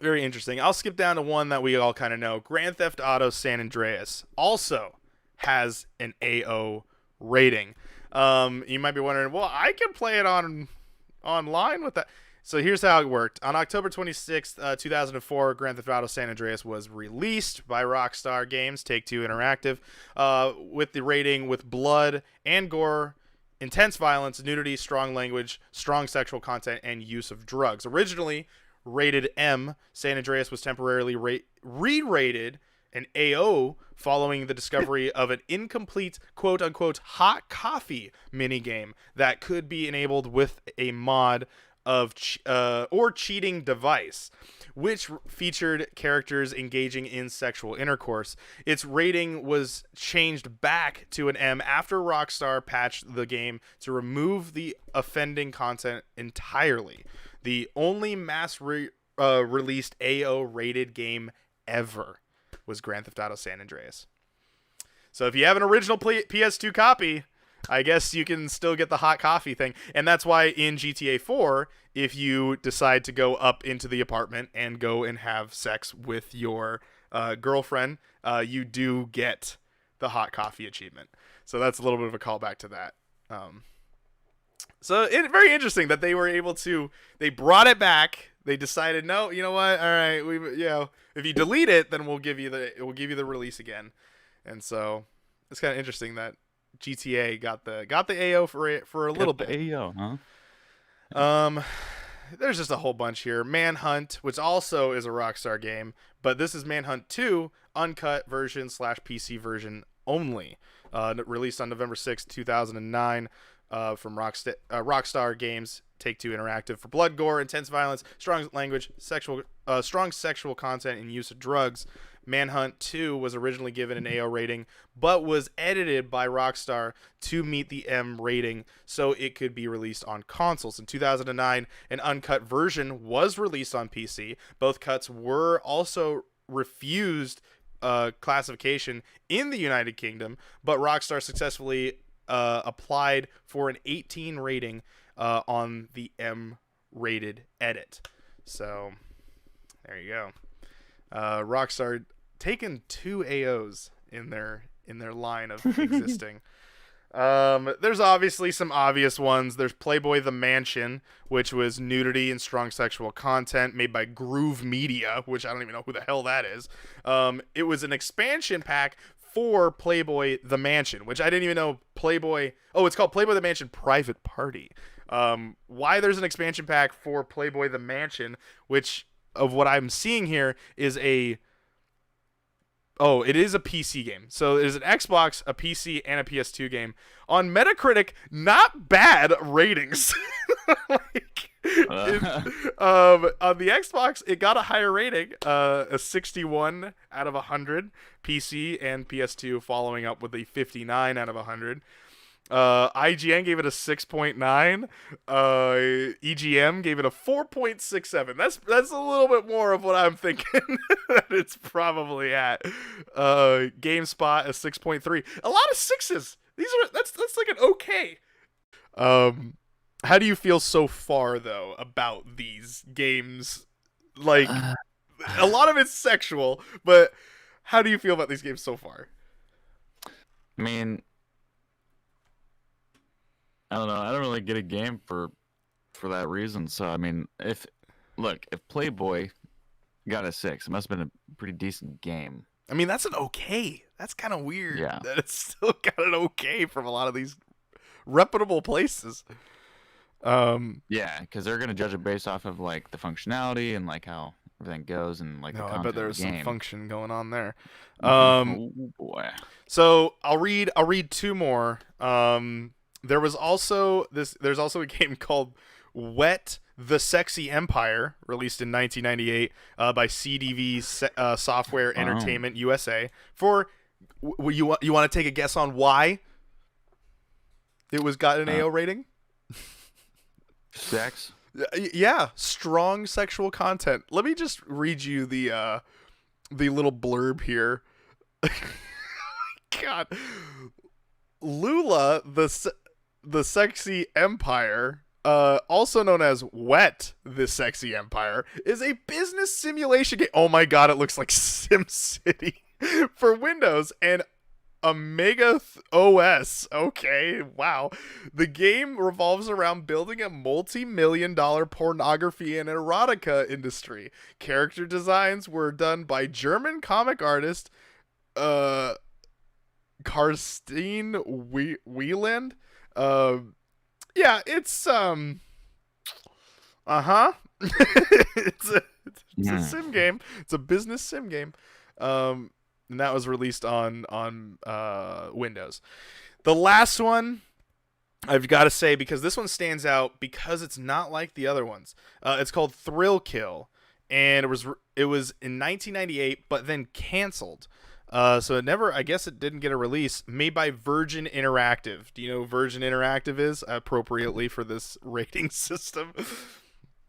very interesting. I'll skip down to one that we all kind of know. Grand Theft Auto San Andreas also has an AO rating. You might be wondering, well, I can play it online with that. So here's how it worked. On October 26th, 2004, Grand Theft Auto San Andreas was released by Rockstar Games, Take-Two Interactive, with the rating with blood and gore, intense violence, nudity, strong language, strong sexual content, and use of drugs. Originally rated M, San Andreas was temporarily re-rated an AO following the discovery of an incomplete quote-unquote hot coffee minigame that could be enabled with a mod of or cheating device, which featured characters engaging in sexual intercourse. Its rating was changed back to an M after Rockstar patched the game to remove the offending content entirely. The only released AO rated game ever was Grand Theft Auto San Andreas. So if you have an original PS2 copy, I guess you can still get the hot coffee thing. And that's why in GTA 4, if you decide to go up into the apartment and go and have sex with your girlfriend, you do get the hot coffee achievement. So that's a little bit of a callback to that. So very interesting that they were able to, they brought it back. They decided, no, you know what? All right, if you delete it, then we'll give you the release again. And so it's kind of interesting that GTA got the AO for a little bit. AO, huh? There's just a whole bunch here. Manhunt, which also is a Rockstar game, but this is Manhunt 2 uncut version / PC version only. Released on November 6th, 2009. From Rockstar Games, Take-Two Interactive, for blood, gore, intense violence, strong language, strong sexual content, and use of drugs. Manhunt 2 was originally given an AO rating, but was edited by Rockstar to meet the M rating so it could be released on consoles. In 2009, an uncut version was released on PC. Both cuts were also refused classification in the United Kingdom, but Rockstar successfully applied for an 18 rating on the M-rated edit. So there you go. Rockstar taking 2 AOs in their line of existing. There's obviously some obvious ones. There's Playboy the Mansion, which was nudity and strong sexual content made by Groove Media, which I don't even know who the hell that is. It was an expansion pack for Playboy the Mansion, which I didn't even know Playboy... Oh, it's called Playboy the Mansion Private Party. Why there's an expansion pack for Playboy the Mansion, which of what I'm seeing here is a... Oh, it is a PC game. So there's an Xbox, a PC, and a PS2 game. On Metacritic, not bad ratings. On the Xbox, it got a higher rating, a 61 out of 100. PC and PS2 following up with a 59 out of 100. IGN gave it a 6.9. EGM gave it a 4.67. That's a little bit more of what I'm thinking that it's probably at. GameSpot a 6.3. A lot of sixes. That's like an okay. How do you feel so far though about these games? Like a lot of it's sexual, but how do you feel about these games so far? I mean, I don't know. I don't really get a game for that reason. So I mean, if Playboy got a 6, it must have been a pretty decent game. I mean, that's an okay. That's kind of weird. Yeah. That it's still got an okay from a lot of these reputable places. Yeah, because they're gonna judge it based off of like the functionality and like how everything goes and like. No, the I bet there's of the some game. function going on there. Oh boy. So I'll read 2 more. There's also a game called Wet the Sexy Empire, released in 1998 by CDV Software Entertainment USA. For you want to take a guess on why it was got an AO rating? Sex. Yeah, strong sexual content. Let me just read you the little blurb here. God, Lula, the sexy empire, also known as Wet, the sexy empire, is a business simulation game. Oh my god, it looks like SimCity for Windows and Amiga OS. Okay, wow. The game revolves around building a multi-million-dollar pornography and erotica industry. Character designs were done by German comic artist uh Karstine Wieland. Uh, yeah, it's uh-huh. It's a Hmm. sim game. It's a business sim game. And that was released on Windows. The last one I've got to say, because this one stands out because it's not like the other ones. It's called Thrill Kill, and it was in 1998, but then canceled. So it never, I guess it didn't get a release. Made by Virgin Interactive. Do you know who Virgin Interactive is? Appropriately for this rating system.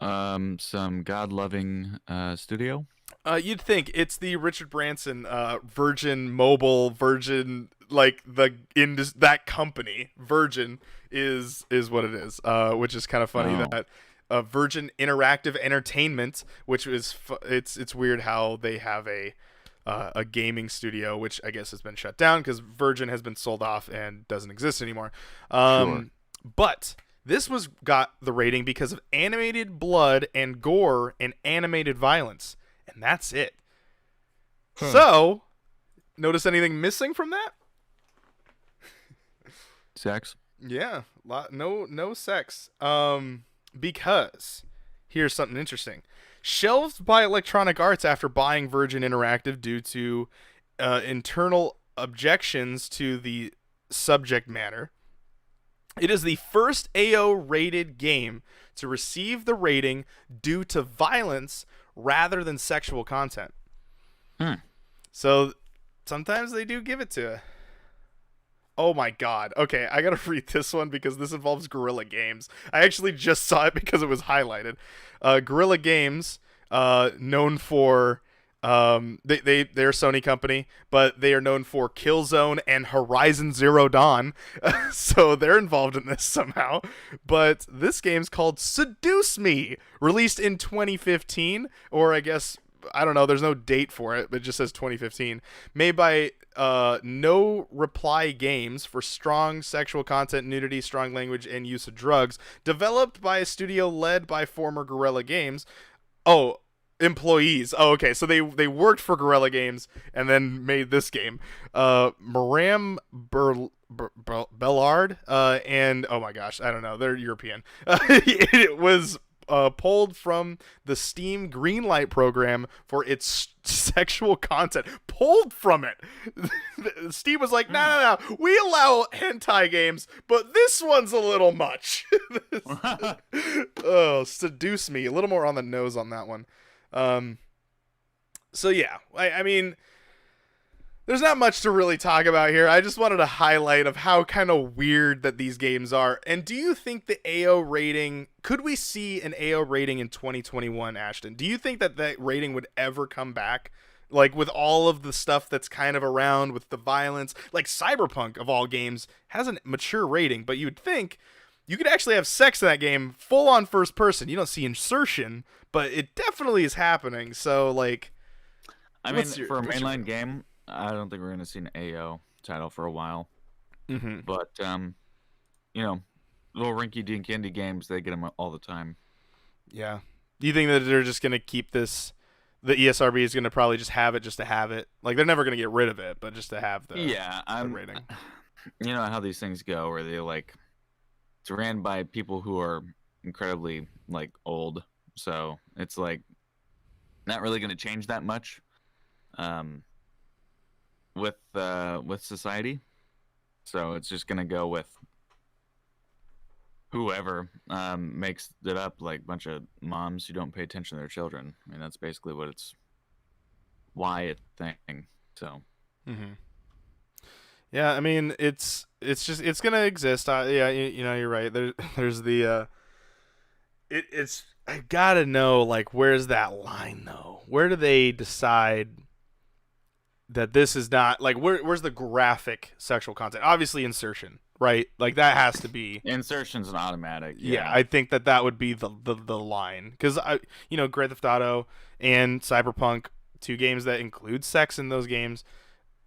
Some God-loving studio. You'd think it's the Richard Branson, Virgin Mobile, Virgin, like the in that company. Virgin is what it is, which is kind of funny Oh, that Virgin Interactive Entertainment, which is it's weird how they have a gaming studio, which I guess has been shut down because Virgin has been sold off and doesn't exist anymore. sure. But this was got the rating because of animated blood and gore and animated violence, and that's it. Huh. So, notice anything missing from that? Sex. Yeah, no sex. Because here's something interesting. Shelved by Electronic Arts after buying Virgin Interactive due to internal objections to the subject matter. It is the first AO rated game to receive the rating due to violence rather than sexual content. Hmm. So sometimes they do give it to you. Oh my god. Okay, I gotta read this one because this involves Guerrilla Games. I actually just saw it because it was highlighted. Guerrilla Games, known for they're a Sony company, but they are known for Killzone and Horizon Zero Dawn, so they're involved in this somehow. But this game's called Seduce Me, released in 2015, or I guess I don't know. There's no date for it, but it just says 2015. Made by No Reply Games for strong sexual content, nudity, strong language, and use of drugs. Developed by a studio led by former Guerrilla Games. Oh, employees. Oh, okay. So they worked for Guerrilla Games and then made this game. Maram Bellard and oh my gosh, I don't know. They're European. It was pulled from the Steam Greenlight program for its sexual content. Pulled from it. Steam was like, no. We allow hentai games, but this one's a little much. Oh, Seduce Me. A little more on the nose on that one. Um, so yeah, I mean, there's not much to really talk about here. I just wanted to highlight of how kind of weird that these games are. And do you think the AO rating, could we see an AO rating in 2021, Ashton? Do you think that that rating would ever come back? Like with all of the stuff that's kind of around with the violence, like Cyberpunk of all games has a mature rating, but you would think you could actually have sex in that game full on first person. You don't see insertion, but it definitely is happening. So like, I mean, what's your for a what's your mainline game, I don't think we're gonna see an AO title for a while. mm-hmm. But you know, little rinky-dink indie games, they get them all the time. Yeah. Do you think that they're just gonna keep this? The ESRB is gonna probably just have it just to have it. Like they're never gonna get rid of it, but just to have Yeah, the I'm. rating. You know how these things go, where they like it's ran by people who are incredibly like old, so it's like not really going to change that much um, with society. So it's just going to go with whoever makes it up, like a bunch of moms who don't pay attention to their children. I mean, that's basically what it's why it's thing. So Mm-hmm. Yeah, I mean it's just it's gonna exist. Yeah, you know you're right. There's the it's I gotta know, like, where's that line though? Where do they decide that this is not like where's the graphic sexual content? Obviously insertion, right? Like that has to be. Insertion's an automatic, Yeah, yeah. I think that would be the line because Grand Theft Auto and Cyberpunk, two games that include sex in those games.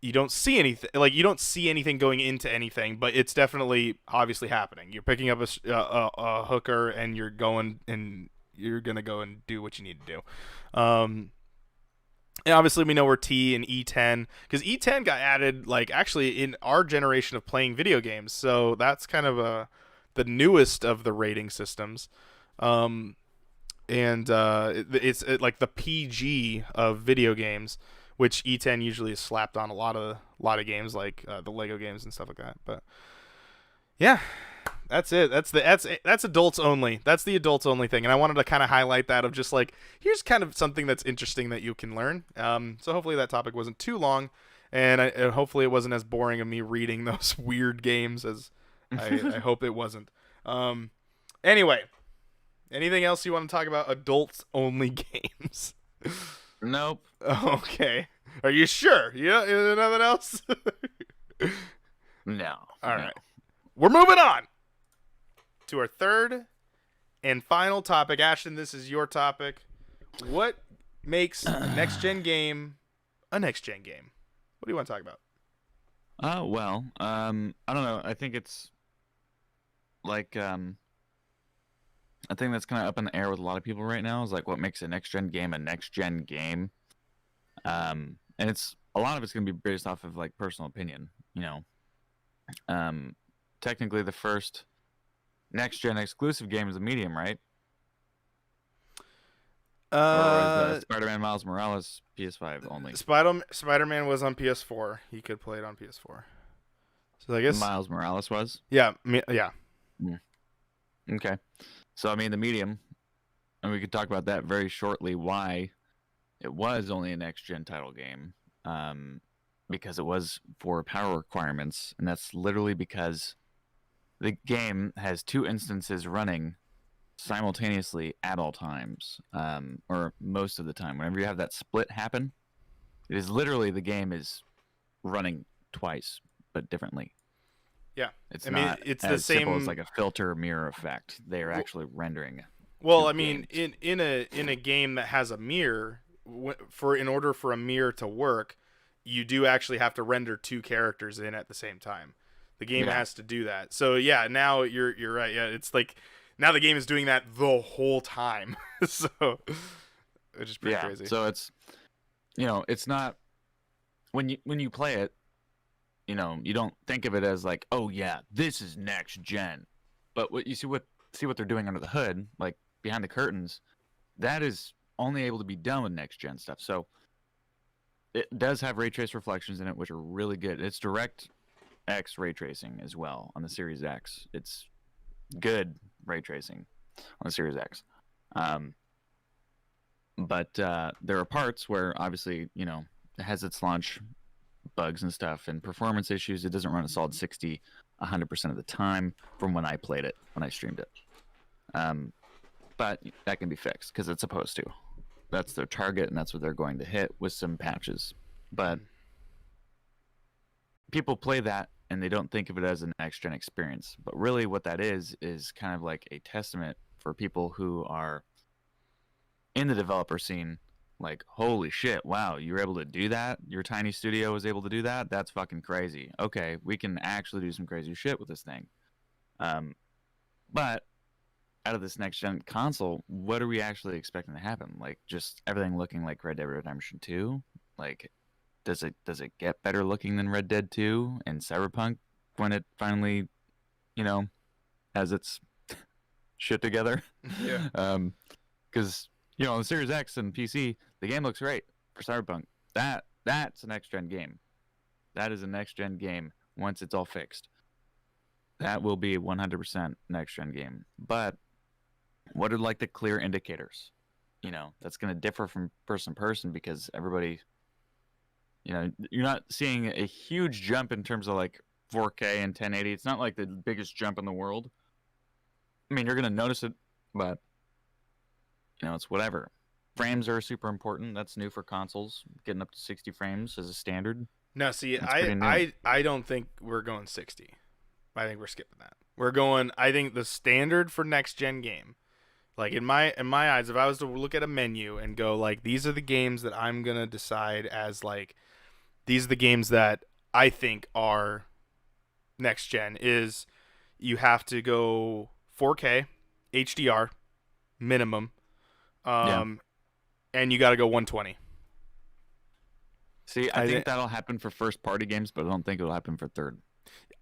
You don't see anything, like you don't see anything going into anything, but it's definitely obviously happening. You're picking up a hooker and you're gonna go and do what you need to do. And obviously we know where T and E10, because E10 got added like actually in our generation of playing video games, so that's kind of the newest of the rating systems. Um, and like the PG of video games, which E10 usually is slapped on a lot of games like the Lego games and stuff like that. But yeah, that's it. That's adults only. That's the adults only thing, and I wanted to kind of highlight that of just like here's kind of something that's interesting that you can learn. So hopefully that topic wasn't too long, and hopefully it wasn't as boring of me reading those weird games as I hope it wasn't. Anyway, anything else you want to talk about adults only games? Nope. Okay. Are you sure? Yeah, is there nothing else? No. All no. right. We're moving on to our third and final topic. Ashton, this is your topic. What makes a next gen game a next gen game? What do you want to talk about? Well, I don't know. I think it's like I think that's kind of up in the air with a lot of people right now. Is like what makes a next gen game a next gen game. And it's a lot of it's gonna be based off of like personal opinion. Technically the first next gen exclusive game is a medium, right? Or was the Spider-Man Miles Morales PS5 only? Spider-Man was on PS4. He could play it on PS4. So I guess Miles Morales was? yeah. Okay. So I mean the medium, and we could talk about that very shortly, why it was only a next gen title game. Because it was for power requirements, and that's literally because the game has two instances running simultaneously at all times, or most of the time. Whenever you have that split happen, it is literally the game is running twice, but differently. Yeah, It's I mean not it's as the simple as same. like a filter mirror effect. They are actually rendering. Well, two I mean, games. in a game that has a mirror, in order for a mirror to work, you do actually have to render two characters in at the same time. The game Yeah. has to do that. So yeah, now you're right. Yeah, it's like now the game is doing that the whole time. So which is pretty Yeah. crazy. So it's it's not when you play it, you don't think of it as like, oh yeah, this is next gen. But what you see what they're doing under the hood, like behind the curtains, that is only able to be done with next gen stuff. So it does have ray trace reflections in it, which are really good. It's direct X ray tracing as well on the Series X. It's good ray tracing on the Series X. But there are parts where obviously, it has its launch bugs and stuff and performance issues. It doesn't run a solid 60, 100% of the time from when I played it, when I streamed it. But that can be fixed because it's supposed to. That's their target, and that's what they're going to hit with some patches. But people play that and they don't think of it as an next-gen experience. But really what that is kind of like a testament for people who are in the developer scene. Like, holy shit, wow, you were able to do that? Your tiny studio was able to do that? That's fucking crazy. Okay, we can actually do some crazy shit with this thing. But out of this next gen console, what are we actually expecting to happen? Like, just everything looking like Red Dead Redemption 2? Like, does it get better looking than Red Dead 2 and Cyberpunk when it finally, has its shit together? Yeah. Because on the Series X and PC, the game looks great for Cyberpunk. That's a next gen game. That is a next gen game once it's all fixed. That will be a 100% next gen game. But what are like the clear indicators? That's going to differ from person to person because everybody, you're not seeing a huge jump in terms of like 4K and 1080. It's not like the biggest jump in the world. I mean, you're going to notice it, but it's whatever. Frames are super important. That's new for consoles. Getting up to 60 frames as a standard. No, see, That's pretty new. I don't think we're going 60. I think we're skipping that. We're going. I think the standard for next gen game, like in my eyes, if I was to look at a menu and go like, these are the games that I'm gonna decide as like, these are the games that I think are next gen, is you have to go 4K, HDR minimum, Yeah. um, and you got to go 120. See, I I think think that'll happen for first party games, but I don't think it'll happen for third.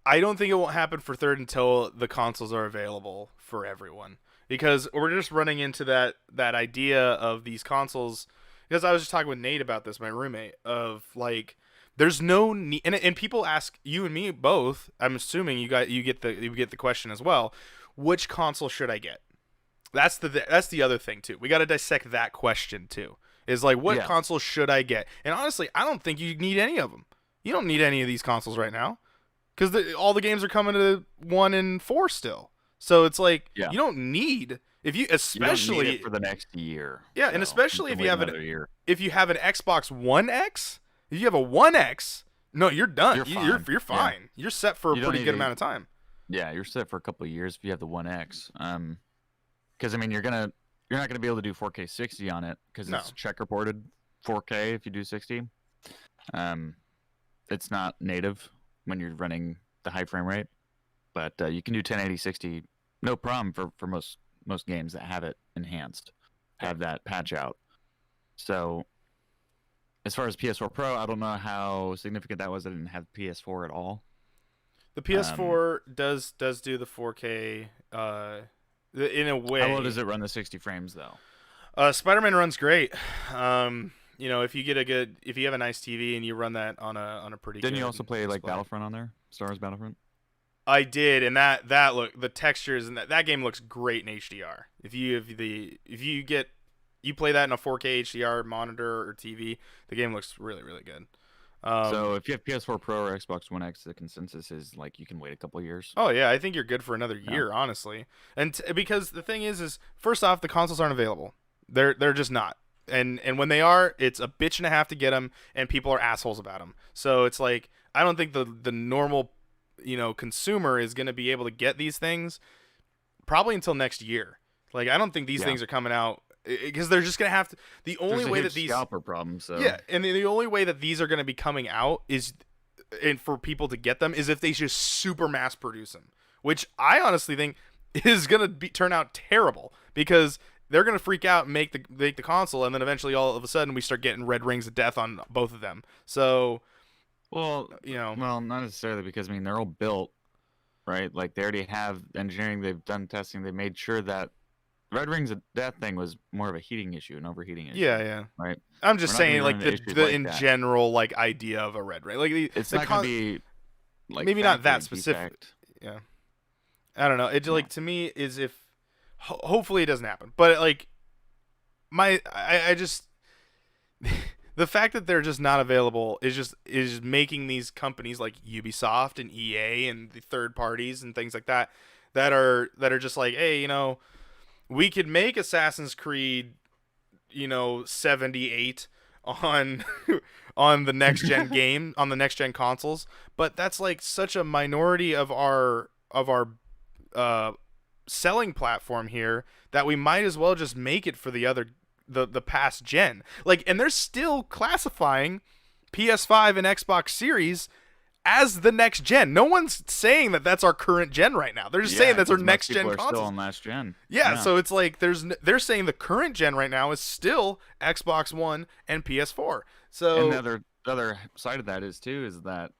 I don't think it won't happen for third until the consoles are available for everyone. Because we're just running into that idea of these consoles. Because I was just talking with Nate about this, my roommate, of like, there's no need, and people ask you and me both. I'm assuming you get the question as well. Which console should I get? That's the other thing too. We got to dissect that question too. Is like, what Yeah. console should I get? And honestly, I don't think you need any of them. You don't need any of these consoles right now because all the games are coming to 1 and 4 still. So it's like, Yeah. you don't need, if you You don't need especially, it for the next year. yeah, and So you especially can if you wait have another year. an Xbox One X, if you have a One X, no, you're done. You're You're fine. you're Yeah. fine. You're set for a You don't pretty need good to. amount of time. Yeah, you're set for a couple of years if you have the One X. Because I mean, you're not gonna be able to do 4K 60 on it because No. it's checkerboarded 4K if you do 60. Um, it's not native when you're running the high frame rate, but you can do 1080 60 no problem for most games that have it enhanced, have that patch out. So as far as PS4 Pro, I don't know how significant that was. I didn't have PS4 at all. The Um, PS4 does do the 4K in a how well way. does it run the 60 frames though? Spider-Man runs great. If you have a nice TV and you run that on a pretty Didn't good you also play like display. Battlefront on there? Star Wars Battlefront? I did, and that look, the textures and that game looks great in HDR. If you play that in a 4K HDR monitor or TV, the game looks really really good. So if you have PS4 Pro or Xbox One X, the consensus is like you can wait a couple years. Oh yeah, I think you're good for another Yeah. year, honestly. And because the thing is first off, the consoles aren't available. They're just not. And when they are, it's a bitch and a half to get them, and people are assholes about them. So it's like, I don't think the normal, consumer is going to be able to get these things probably until next year. Like, I don't think these Yeah. things are coming out because they're just going to have to. The only There's a way huge that these scalper problem. So Yeah, and the only way that these are going to be coming out is, and for people to get them, is if they just super mass produce them, which I honestly think is going to turn out terrible because they're going to freak out and make the console, and then eventually all of a sudden we start getting red rings of death on both of them. So, well, you know, well, not necessarily because I mean they're all built right. Like they already have engineering. They've done testing. They made sure that Red Rings of Death thing was more of a heating issue, an overheating issue. yeah. Right. I'm We're just not gonna be saying, like running the into issues the like in that. general like idea of a red ring, like It's the not going to be like maybe not that factory specific. defect. Yeah, I don't know. It No. like to me is if hopefully it doesn't happen, but like I just the fact that they're just not available is making these companies like Ubisoft and EA and the third parties and things like that are just like, hey, we could make Assassin's Creed, 78 on on the next gen game on the next gen consoles, but that's like such a minority of our uh selling platform here that we might as well just make it for the past gen. Like, and they're still classifying PS5 and Xbox Series as the next gen. No one's saying that that's our current gen right now. They're just saying that's our 'cause most next people gen are still consoles. on last gen. Yeah, so it's like they're saying the current gen right now is still Xbox One and PS4. So And the other side of that is that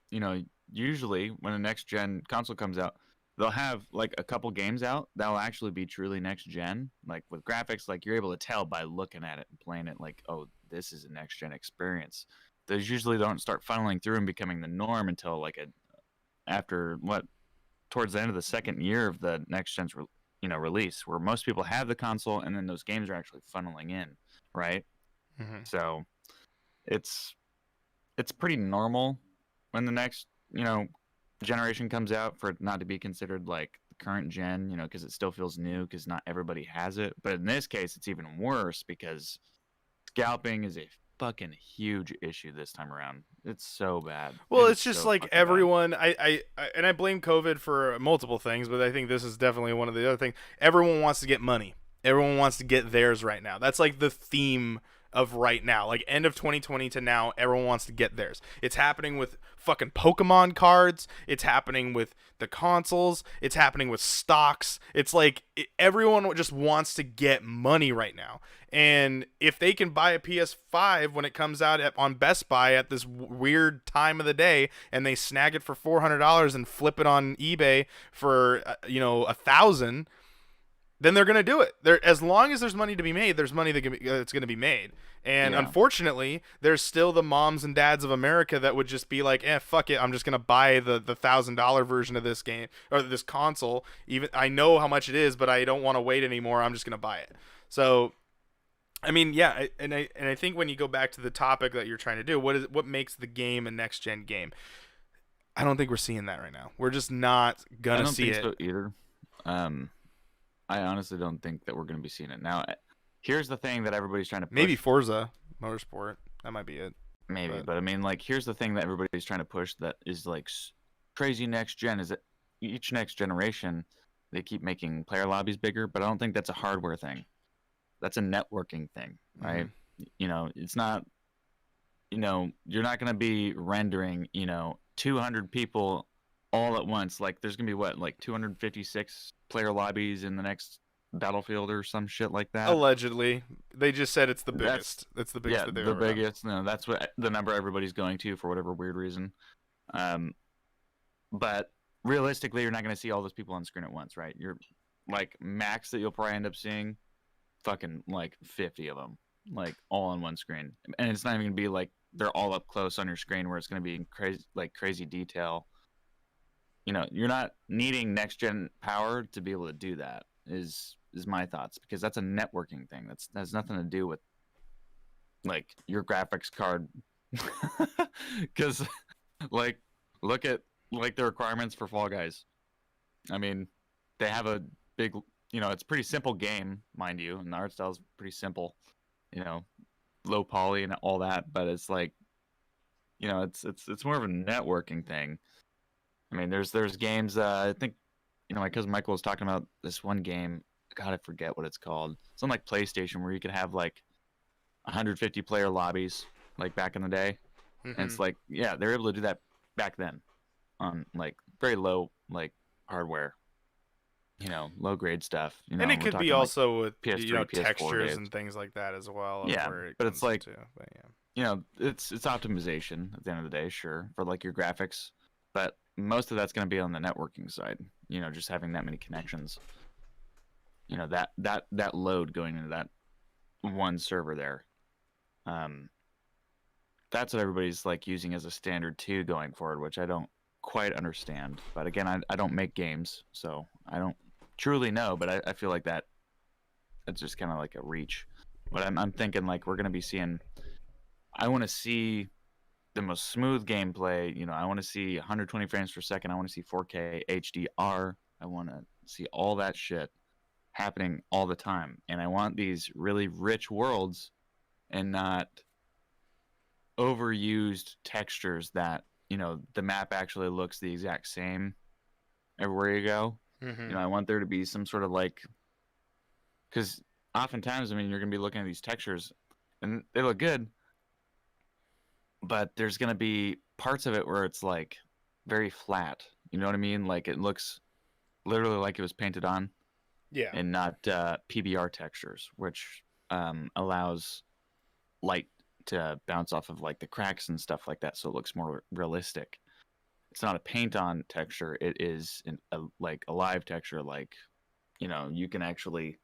usually when a next gen console comes out, they'll have like a couple games out that will actually be truly next gen, like with graphics. Like you're able to tell by looking at it and playing it, like, oh, this is a next gen experience. Those usually don't start funneling through and becoming the norm until like after towards the end of the second year of the next gen's release, where most people have the console and then those games are actually funneling in, right? Mhm. So it's pretty normal when the next generation comes out for it not to be considered like the current gen, you know, because it still feels new because not everybody has it. But in this case, it's even worse because scalping is a fucking huge issue this time around. It's so bad. Well, It is it's just so like fucking bad. everyone. And I blame COVID for multiple things, but I think this is definitely one of the other things. Everyone wants to get money. Everyone wants to get theirs right now. That's like the theme of right now. Like end of 2020 to now, everyone wants to get theirs. It's happening with fucking Pokemon cards. It's happening with the consoles. It's happening with stocks. It's like everyone just wants to get money right now. And if they can buy a PS5 when it comes out on Best Buy at this weird time of the day, and they snag it for $400 and flip it on eBay for $1,000, then they're gonna do it. As long as there's money to be made, there's money that's gonna be made. And Yeah. unfortunately, there's still the moms and dads of America that would just be like, fuck it, I'm just gonna buy the $1,000 version of this game or this console. Even I know how much it is, but I don't want to wait anymore. I'm just gonna buy it. So I mean, yeah, I think when you go back to the topic that you're trying to do, what makes the game a next gen game? I don't think we're seeing that right now. We're just not I gonna don't see think it. so either. I honestly don't think that we're going to be seeing it. Now, here's the thing that everybody's trying to push. Maybe Forza Motorsport. That might be it. Maybe, but I mean, like, here's the thing that everybody's trying to push that is like crazy next gen is that each next generation they keep making player lobbies bigger, but I don't think that's a hardware thing. That's a networking thing, right? You know, it's not. You know, you're not going to be rendering 200 people all at once. Like, there's gonna be what, like 256 player lobbies in the next Battlefield or some shit like that. Allegedly, they just said it's the biggest. It's the biggest Yeah, that they've the ever done. biggest. No, that's what the number everybody's going to for whatever weird reason. But realistically, you're not gonna see all those people on screen at once, right? You're like max that you'll probably end up seeing, fucking like 50 of them, like all on one screen, and it's not even gonna be like they're all up close on your screen where it's gonna be in crazy detail. You know, you're not needing next gen power to be able to do that. Is my thoughts, because that's a networking thing. That has nothing to do with like your graphics card. Because like look at like the requirements for Fall Guys. I mean, they have a big, it's a pretty simple game, mind you, and the art style is pretty simple. Low poly and all that, but it's like, it's more of a networking thing. I mean, there's games. I think, my cousin Michael was talking about this one game. God, I forget what it's called. It's on like PlayStation where you could have like 150 player lobbies, like back in the day. And it's like, yeah, they're able to do that back then on like very low like hardware. Low grade stuff. And it could be also with PS3, PS4 textures days. and things like that as well. Yeah, but it's like, but yeah. It's optimization at the end of the day, sure, for like your graphics, but most of that's going to be on the networking side. Just having that many connections. That load going into that one server there. That's what everybody's like using as a standard too going forward, which I don't quite understand. But again, I don't make games, so I don't truly know. But I feel like that's just kind of like a reach. But I'm thinking like we're gonna be seeing. I want to see the most smooth gameplay. I want to see 120 frames per second. I want to see 4K HDR. I want to see all that shit happening all the time, and I want these really rich worlds and not overused textures that the map actually looks the exact same everywhere you go. I want there to be some sort of like, because oftentimes, I mean, you're gonna be looking at these textures and they look good, but there's gonna be parts of it where it's like very flat. You know what I mean? Like it looks literally like it was painted on. Yeah. And not PBR textures, which allows light to bounce off of like the cracks and stuff like that, so it looks more realistic. It's not a paint-on texture; it is like a live texture. Like, you can actually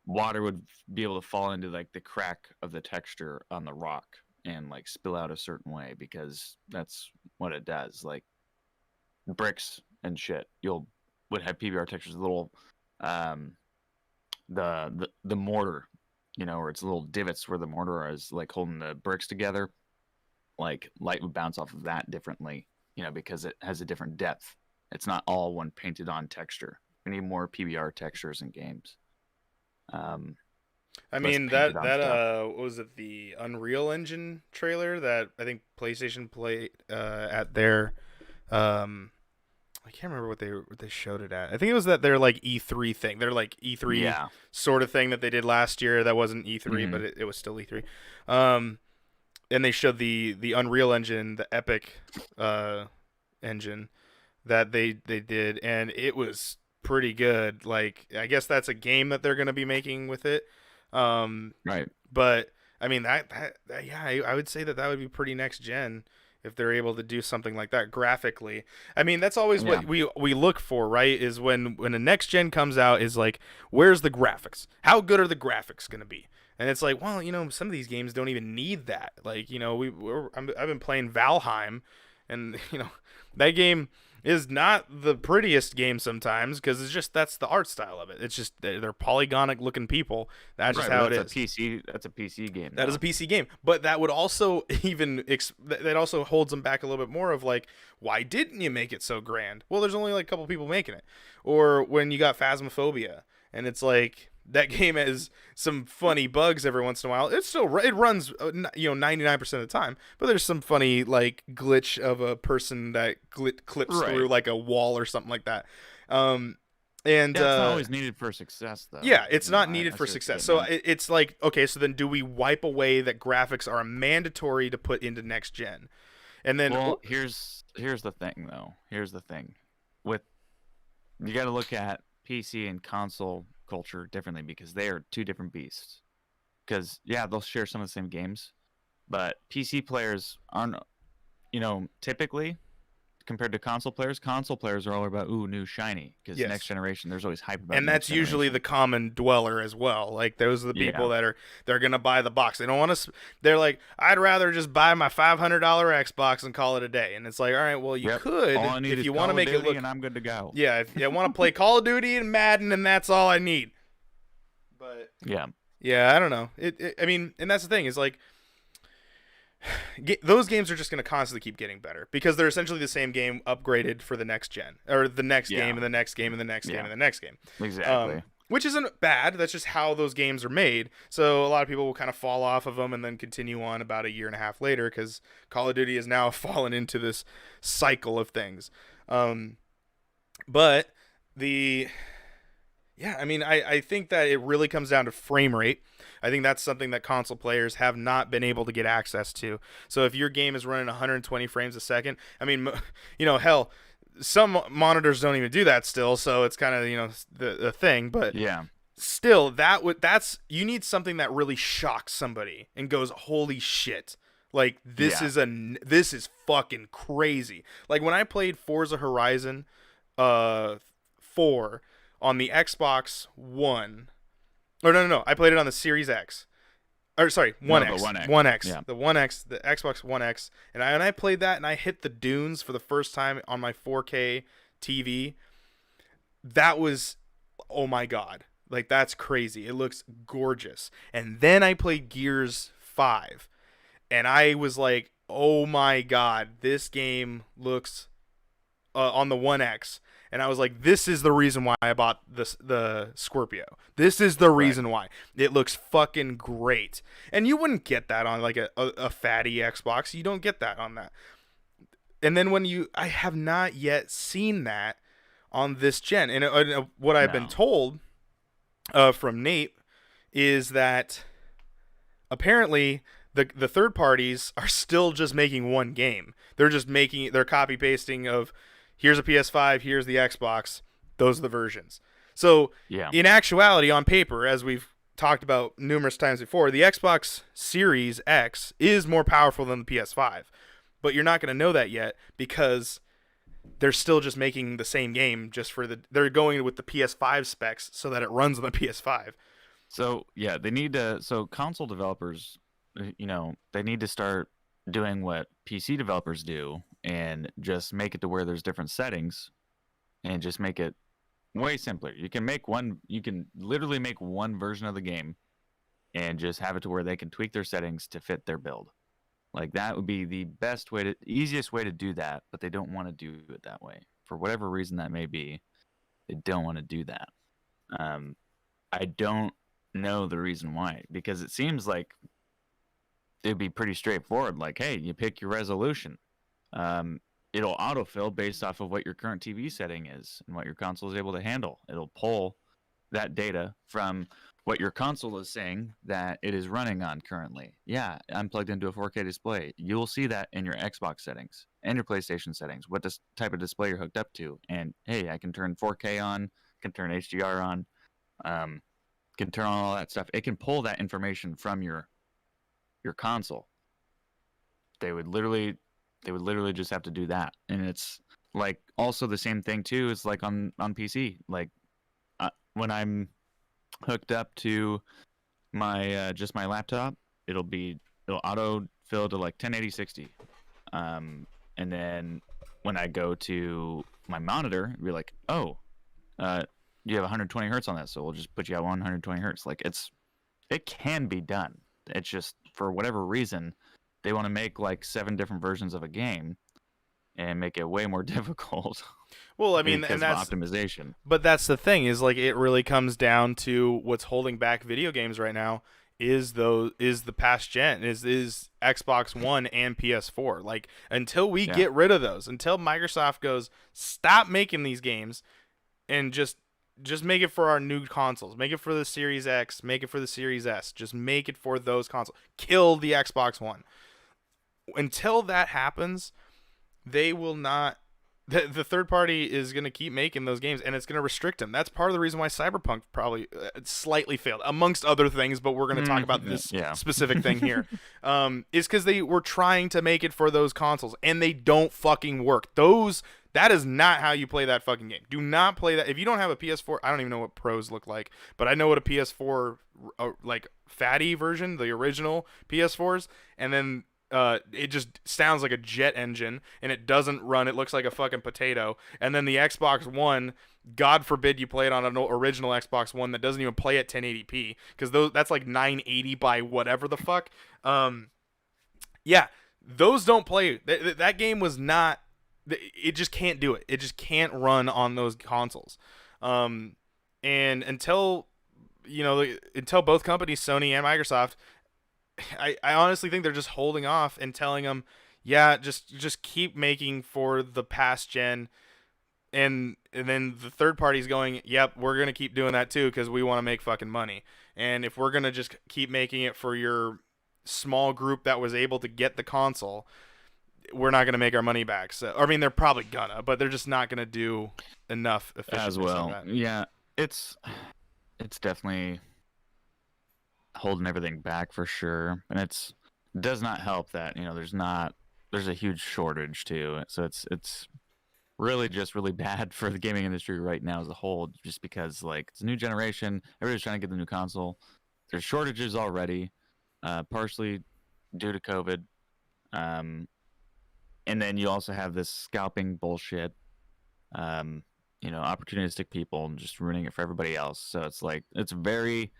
water would be able to fall into like the crack of the texture on the rock and like spill out a certain way, because that's what it does. Like bricks and shit, would have PBR textures, little the mortar, where it's little divots where the mortar is like holding the bricks together. Like light would bounce off of that differently, because it has a different depth. It's not all one painted on texture. We need more PBR textures in games. Um, I Less mean painted on stuff. what was it, the Unreal Engine trailer that I think PlayStation played at their um I can't remember what they showed it at. I think it was that their like E3 thing. Their like E3 Yeah. sort of thing that they did last year. That wasn't E3, Hmm. but it was still E3. Um, and they showed the Unreal Engine, the Epic engine that they did, and it was pretty good. Like I guess that's a game that they're gonna be making with it. Um, Right. but I mean that yeah, I would say that that would be pretty next gen if they're able to do something like that graphically. I mean that's always Yeah. what we look for, right? Is when a next gen comes out, is like where's the graphics? How good are the graphics gonna be? And it's like, well, some of these games don't even need that. Like, I've been playing Valheim, and that game is not the prettiest game sometimes because that's the art style of it. It's just they're polygonic looking people. That's just Right, but how it that's a is. PC. That's a PC game, That is a though. PC game, but that would also that also holds them back a little bit more of like, why didn't you make it so grand? Well, there's only like a couple people making it. Or when you got Phasmophobia, and it's like that game has some funny bugs every once in a while. It runs 99% of the time, but there's some funny like glitch of a person that clips through Right. like a wall or something like that. Um, and Yeah, it's not always needed for success, though. Yeah, it's not needed I for see what you're success. getting So at. it's like, okay, so then do we wipe away that graphics are mandatory to put into next gen? And then, Well, here's the thing, though. Here's the thing. With You got to look at PC and console culture differently because they are two different beasts. Because yeah, they'll share some of the same games, but PC players aren't, typically compared to console players are all about new shiny because next yes. generation. There's always hype about And next that's usually the generation. common dweller as well. Like those are the Yeah. people they're gonna buy the box. They don't want to. They're like, I'd rather just buy my $500 Xbox and call it a day. And it's like, all right, well, you Yep. All could I need if is you want to Call of make it Duty, look. and I'm good to go. Yeah, if you want to play Call of Duty and Madden, and that's all I need. But Yeah. yeah, I don't know. I mean, and that's the thing is like those games are just going to constantly keep getting better because they're essentially the same game upgraded for the next gen or the next Yeah. game and the next game and the next game Yeah. and the next game. Exactly. Which isn't bad. That's just how those games are made. So a lot of people will kind of fall off of them and then continue on about a year and a half later because Call of Duty has now fallen into this cycle of things. But the yeah, I mean, I think that it really comes down to frame rate. I think that's something that console players have not been able to get access to. So if your game is running 120 frames a second, I mean, hell, some monitors don't even do that still. So it's kind of the thing. But Yeah. still, that's you need something that really shocks somebody and goes, holy shit. Like Yeah. this is fucking crazy. Like when I played Forza Horizon 4 on the Xbox One. Or no. I played it on the Series X. Or sorry, One No, the X. One X. One X. Yeah. The One X, the Xbox One X. And I played that and I hit the dunes for the first time on my 4K TV. That was, oh my god. Like that's crazy. It looks gorgeous. And then I played Gears 5 and I was like, "Oh my god, this game looks on the One X." And I was like, "This is the reason why I bought the Scorpio. This is the Right. reason why it looks fucking great." And you wouldn't get that on like a fatty Xbox. You don't get that on that. And then I have not yet seen that on this gen. And what I've been No. told from Nate is that apparently the third parties are still just making one game. They're copy pasting of here's a PS5, here's the Xbox, those are the versions. So Yeah. in actuality, on paper, as we've talked about numerous times before, the Xbox Series X is more powerful than the PS5. But you're not going to know that yet because they're still just making the same game they're going with the PS5 specs so that it runs on the PS5. So yeah, they need to. So console developers, they need to start doing what PC developers do and just make it to where there's different settings, and just make it way simpler. You can make one. You can literally make one version of the game, and just have it to where they can tweak their settings to fit their build. Like that would be the easiest way to do that, but they don't want to do it that way for whatever reason that may be. They don't want to do that. Um, I don't know the reason why, because it seems like it'd be pretty straightforward. Like, hey, you pick your resolution. Um, it'll autofill based off of what your current TV setting is and what your console is able to handle. It'll pull that data from what your console is saying that it is running on currently. Yeah, I'm plugged into a 4K display. You'll see that in your Xbox settings and your PlayStation settings, what this type of display you're hooked up to. And hey, I can turn 4K on, can turn HDR on, um, can turn on all that stuff. It can pull that information from your console. They would literally just have to do that, and it's like also the same thing too. Is like on PC. Like when I'm hooked up to my just my laptop, it'll auto fill to like 1080 60, and then when I go to my monitor, it'll be like, oh, you have 120 hertz on that, so we'll just put you at 120 hertz. Like it can be done. It's just for whatever reason they want to make like 7 different versions of a game and make it way more difficult Well, I mean, because and of that's optimization. but that's the thing is like it really comes down to what's holding back video games right now is the past gen is Xbox One and PS4. Like until we Yeah. get rid of those, until Microsoft goes stop making these games and just make it for our new consoles. Make it for the Series X, make it for the Series S. Just make it for those consoles. Kill the Xbox One. Until that happens, they will not the third party is going to keep making those games and it's going to restrict them. That's part of the reason why Cyberpunk probably slightly failed amongst other things, but we're going to talk about this Yeah. specific thing here. Is because they were trying to make it for those consoles and they don't fucking work. That is not how you play that fucking game. Do not play that. If you don't have a PS4, I don't even know what pros look like, but I know what a PS4 like fatty version, the original PS4s, and then it just sounds like a jet engine and it doesn't run. It looks like a fucking potato. And then the Xbox One, God forbid you play it on an original Xbox One that doesn't even play at 1080p because that's like 980 by whatever the fuck. Yeah, those don't play. That game was not. It just can't do it. It just can't run on those consoles. And until until both companies, Sony and Microsoft, I honestly think they're just holding off and telling them, yeah, just keep making for the past gen, and then the third party's going, yep, we're gonna keep doing that too because we want to make fucking money. And if we're gonna just keep making it for your small group that was able to get the console, we're not gonna make our money back. So I mean, they're probably gonna, but they're just not gonna do enough efficiently As well. Yeah, it's definitely holding everything back for sure, and it does not help that there's a huge shortage too. So it's really just really bad for the gaming industry right now as a whole, just because like it's a new generation, everybody's trying to get the new console. There's shortages already, partially due to COVID, um, and then you also have this scalping bullshit. Opportunistic people just ruining it for everybody else. So it's like it's very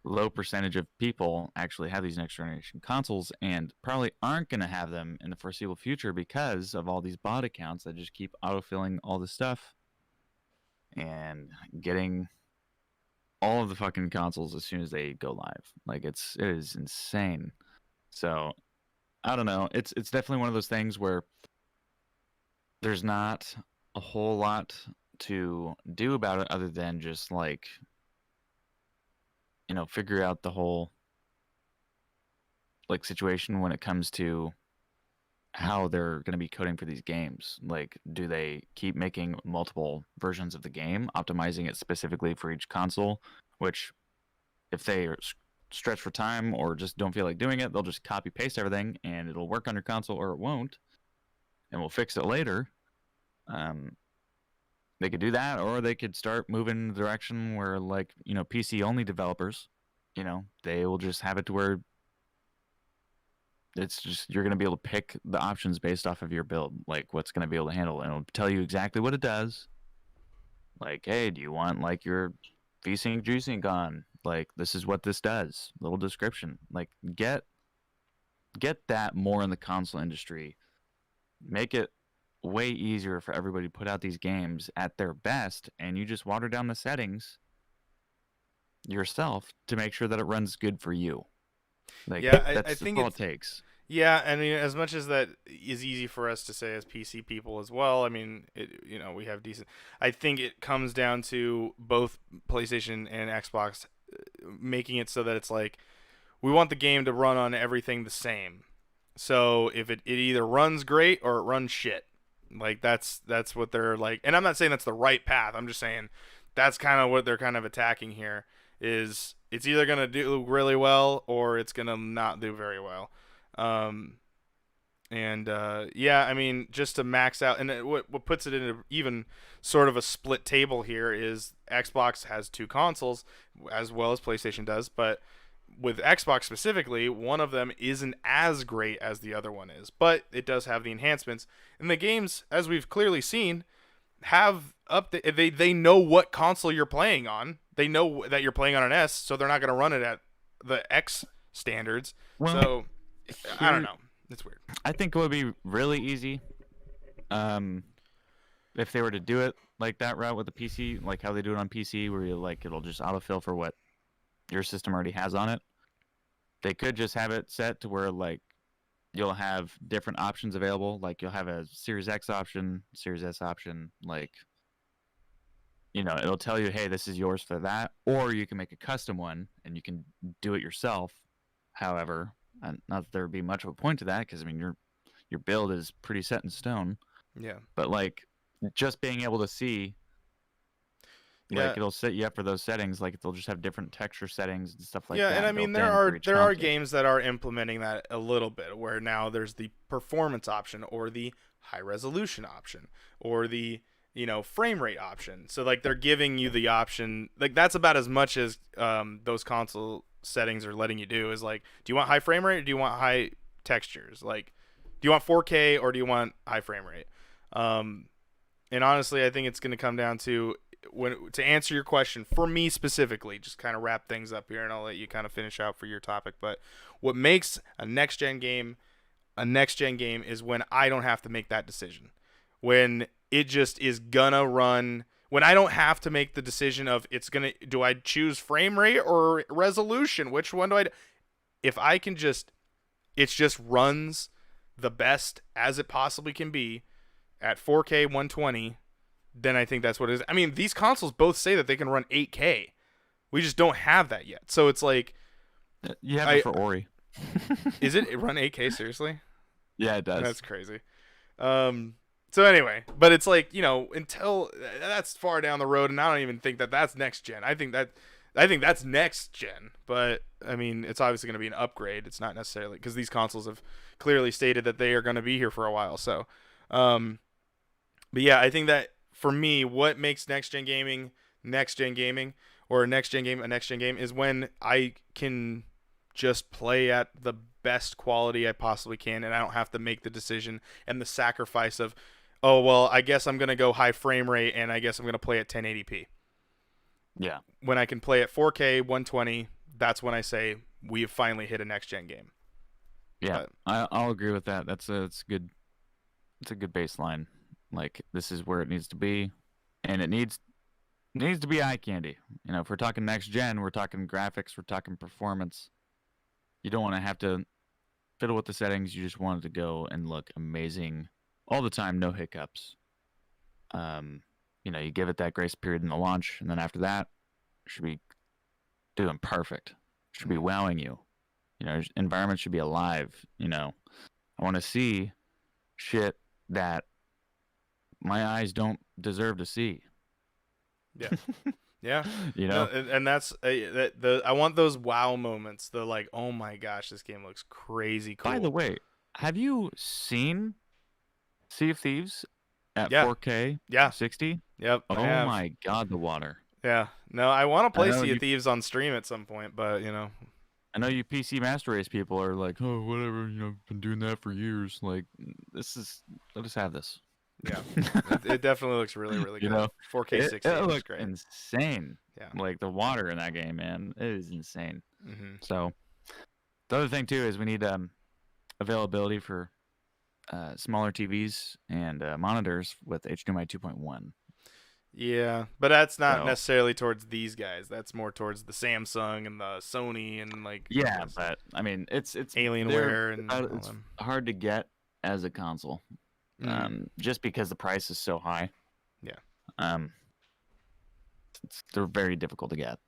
low percentage of people actually have these next generation consoles and probably aren't going to have them in the foreseeable future because of all these bot accounts that just keep autofilling all this stuff and getting all of the fucking consoles as soon as they go live. Like it is insane. So I don't know. It's definitely one of those things where there's not a whole lot to do about it other than just like figure out the whole like situation when it comes to how they're going to be coding for these games. Like, do they keep making multiple versions of the game, optimizing it specifically for each console? Which, if they are stretched for time or just don't feel like doing it, they'll just copy paste everything and it'll work on your console or it won't, and we'll fix it later. They could do that, or they could start moving in the direction where, like, PC only developers, they will just have it to where it's just you're going to be able to pick the options based off of your build, like what's going to be able to handle, and it'll tell you exactly what it does. Like, hey, do you want like your VSync G-Sync on? Like, this is what this does. Little description. Like, get that more in the console industry. Make it way easier for everybody to put out these games at their best, and you just water down the settings yourself to make sure that it runs good for you. Like Yeah, I that's think all it's it takes. yeah. I mean, as much as that is easy for us to say as PC people as well. I mean, we have decent. I think it comes down to both PlayStation and Xbox making it so that it's like we want the game to run on everything the same. So if it either runs great or it runs shit. Like that's what they're like. And I'm not saying that's the right path. I'm just saying that's kind of what they're kind of attacking here is it's either going to do really well or it's going to not do very well. Um and yeah, I mean, just to max out, and what puts it in even sort of a split table here is Xbox has two consoles, as well as PlayStation does, but with Xbox specifically, one of them isn't as great as the other one is, but it does have the enhancements. And the games, as we've clearly seen, have they know what console you're playing on. They know that you're playing on an S, so they're not going to run it at the X standards. Well, So I don't here know. It's weird. I think it would be really easy, if they were to do it like that route with the PC, like how they do it on PC, where it'll just autofill for what your system already has on it. They could just have it set to where you'll have different options available. Like you'll have a Series X option, Series S option. It'll tell you, hey, this is yours for that, or you can make a custom one and you can do it yourself. However, and not that there would be much of a point to that, because I mean your build is pretty set in stone. Yeah. But just being able to see, Yeah. it'll set you up for those settings. Like they'll just have different texture settings and stuff like Yeah, that. and I mean built in for each there are console. games that are implementing that a little bit, where now there's the performance option or the high resolution option or the frame rate option. So like they're giving you the option. Like that's about as much as those console settings are letting you do. Is like, do you want high frame rate or do you want high textures? Like, do you want 4K or do you want high frame rate? And honestly, I think it's going to come down to to answer your question for me specifically, just kind of wrap things up here, and I'll let you kind of finish out for your topic. But what makes a next gen game is when I don't have to make that decision, when it just is gonna run, when I don't have to make the decision of do I choose frame rate or resolution, which one do I? If I can it just runs the best as it possibly can be at 4K 120, then I think that's what it is. I mean, these consoles both say that they can run 8K. We just don't have that yet. So it's like you have it for Ori. Is it run 8K seriously? Yeah, it does. That's crazy. So anyway, but it's like, until that's far down the road, and I don't even think that that's next gen. I think that's next gen, but I mean, it's obviously going to be an upgrade. It's not necessarily because these consoles have clearly stated that they are going to be here for a while. So, but yeah, I think that for me, what makes next gen gaming, or a next gen game is when I can just play at the best quality I possibly can, and I don't have to make the decision and the sacrifice of, oh well, I guess I'm gonna go high frame rate, and I guess I'm gonna play at 1080p. Yeah. When I can play at 4K 120, that's when I say we have finally hit a next gen game. Yeah, I'll agree with that. That's good. It's a good baseline. Like this is where it needs to be, and it needs to be eye candy. If we're talking next gen, we're talking graphics, we're talking performance. You don't want to have to fiddle with the settings. You just want it to go and look amazing all the time, no hiccups. You give it that grace period in the launch, and then after that, it should be doing perfect. It should be wowing you. Environment should be alive. I want to see shit that my eyes don't deserve to see. Yeah. Yeah. No, and that's I want those wow moments. The like, oh my gosh, this game looks crazy cool. By the way, have you seen Sea of Thieves at Yeah. 4K? Yeah. 60? Yep. Oh my god, the water. Yeah. No, I want to play Sea of Thieves on stream at some point, but I know you PC Master Race people are like, oh, whatever, been doing that for years. Like, let us have this. Yeah, it definitely looks really, really good. 4K 60 it looks looks great. Insane. Yeah, like the water in that game, man, it is insane. Mm-hmm. So, the other thing too is we need availability for smaller TVs and monitors with HDMI 2.1. Yeah, but that's not So necessarily towards these guys. That's more towards the Samsung and the Sony and like yeah, but I mean, it's Alienware and all it's them. hard to get as a console, just because the price is so high. Yeah. Um, they're very difficult to get.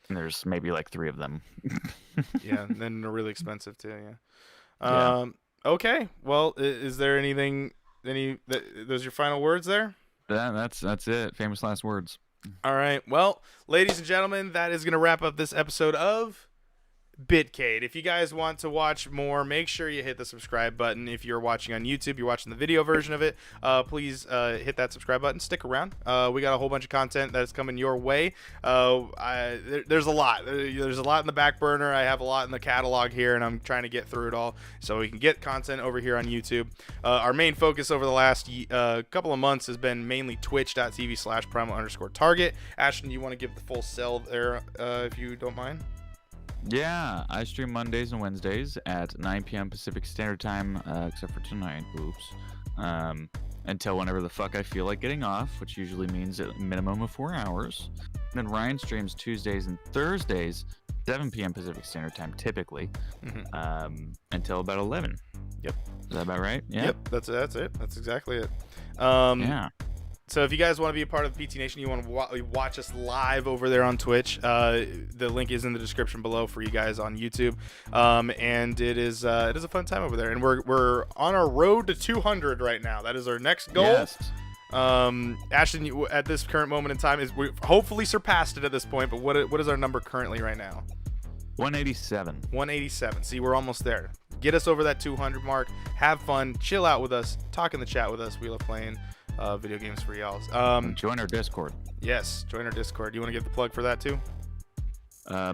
And there's maybe like 3 of them. Yeah, and then they're really expensive too. Yeah. Yeah. Okay. Well, is there anything? Those your final words there? That's it. Famous last words. All right. Well, ladies and gentlemen, that is going to wrap up this episode of Bitcade. If you guys want to watch more, make sure you hit the subscribe button. If you're watching on YouTube, you're watching the video version of it, please hit that subscribe button. Stick around. We got a whole bunch of content that's coming your way. There's a lot. There's a lot in the back burner. I have a lot in the catalog here, and I'm trying to get through it all so we can get content over here on YouTube. Our main focus over the last couple of months has been mainly twitch.tv/primal_target. Ashton, you want to give the full sell there if you don't mind? Yeah, I stream Mondays and Wednesdays at 9 p.m. Pacific Standard Time, except for tonight. Oops. Until whenever the fuck I feel like getting off, which usually means a minimum of 4 hours. And then Ryan streams Tuesdays and Thursdays, 7 p.m. Pacific Standard Time, typically, until about 11. Yep. Is that about right? Yeah. Yep. That's it. That's exactly it. Yeah. So if you guys want to be a part of PT Nation, you want to watch us live over there on Twitch, the link is in the description below for you guys on YouTube. And it is a fun time over there. And we're on our road to 200 right now. That is our next goal. Yes. Ashton, at this current moment in time, we've hopefully surpassed it at this point. But what is our number currently right now? 187. 187. See, we're almost there. Get us over that 200 mark. Have fun. Chill out with us. Talk in the chat with us. We love playing video games for y'all. Join our Discord. Yes, join our Discord. You want to give the plug for that too? I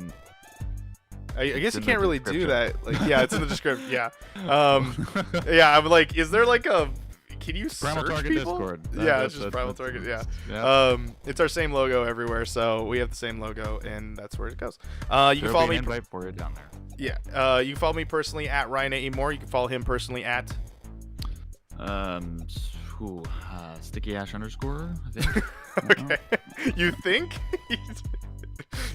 guess you in can't the really do description. that. Like, yeah, it's in the description. Yeah. Yeah, I'm like, is there like a? Can you Primal search Target people? Discord. Yeah, it's just Primal Target. Yeah. It's our same logo everywhere, so we have the same logo, and that's where it goes. You can follow me. Invite for you down there. Yeah. You can follow me personally at Ryan A. Moore. You can follow him personally at. Sticky Ash _, I think. Okay. You think?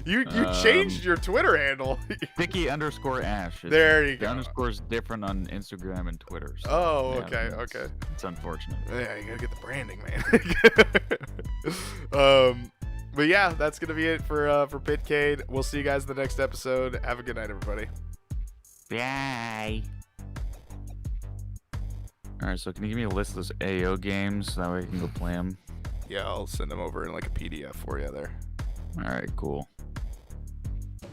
you changed your Twitter handle. Sticky _Ash. There you go. The underscore's different on Instagram and Twitter. So, Oh, yeah, okay, it's- okay. It's unfortunate. Yeah, you gotta get the branding, man. But yeah, that's gonna be it for Bitcade. We'll see you guys in the next episode. Have a good night, everybody. Bye. Alright, so can you give me a list of those AO games so that way I can go play them? Yeah, I'll send them over in like a PDF for you there. Alright, cool.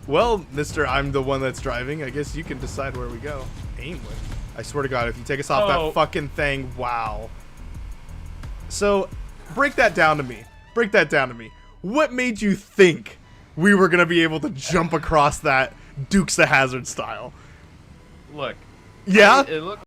Well, mister, I'm the one that's driving. I guess you can decide where we go. Aimless. I swear to God, if you take us off that fucking thing, wow. So, break that down to me. Break that down to me. What made you think we were going to be able to jump across that Dukes of Hazzard style? Look. Yeah? It looked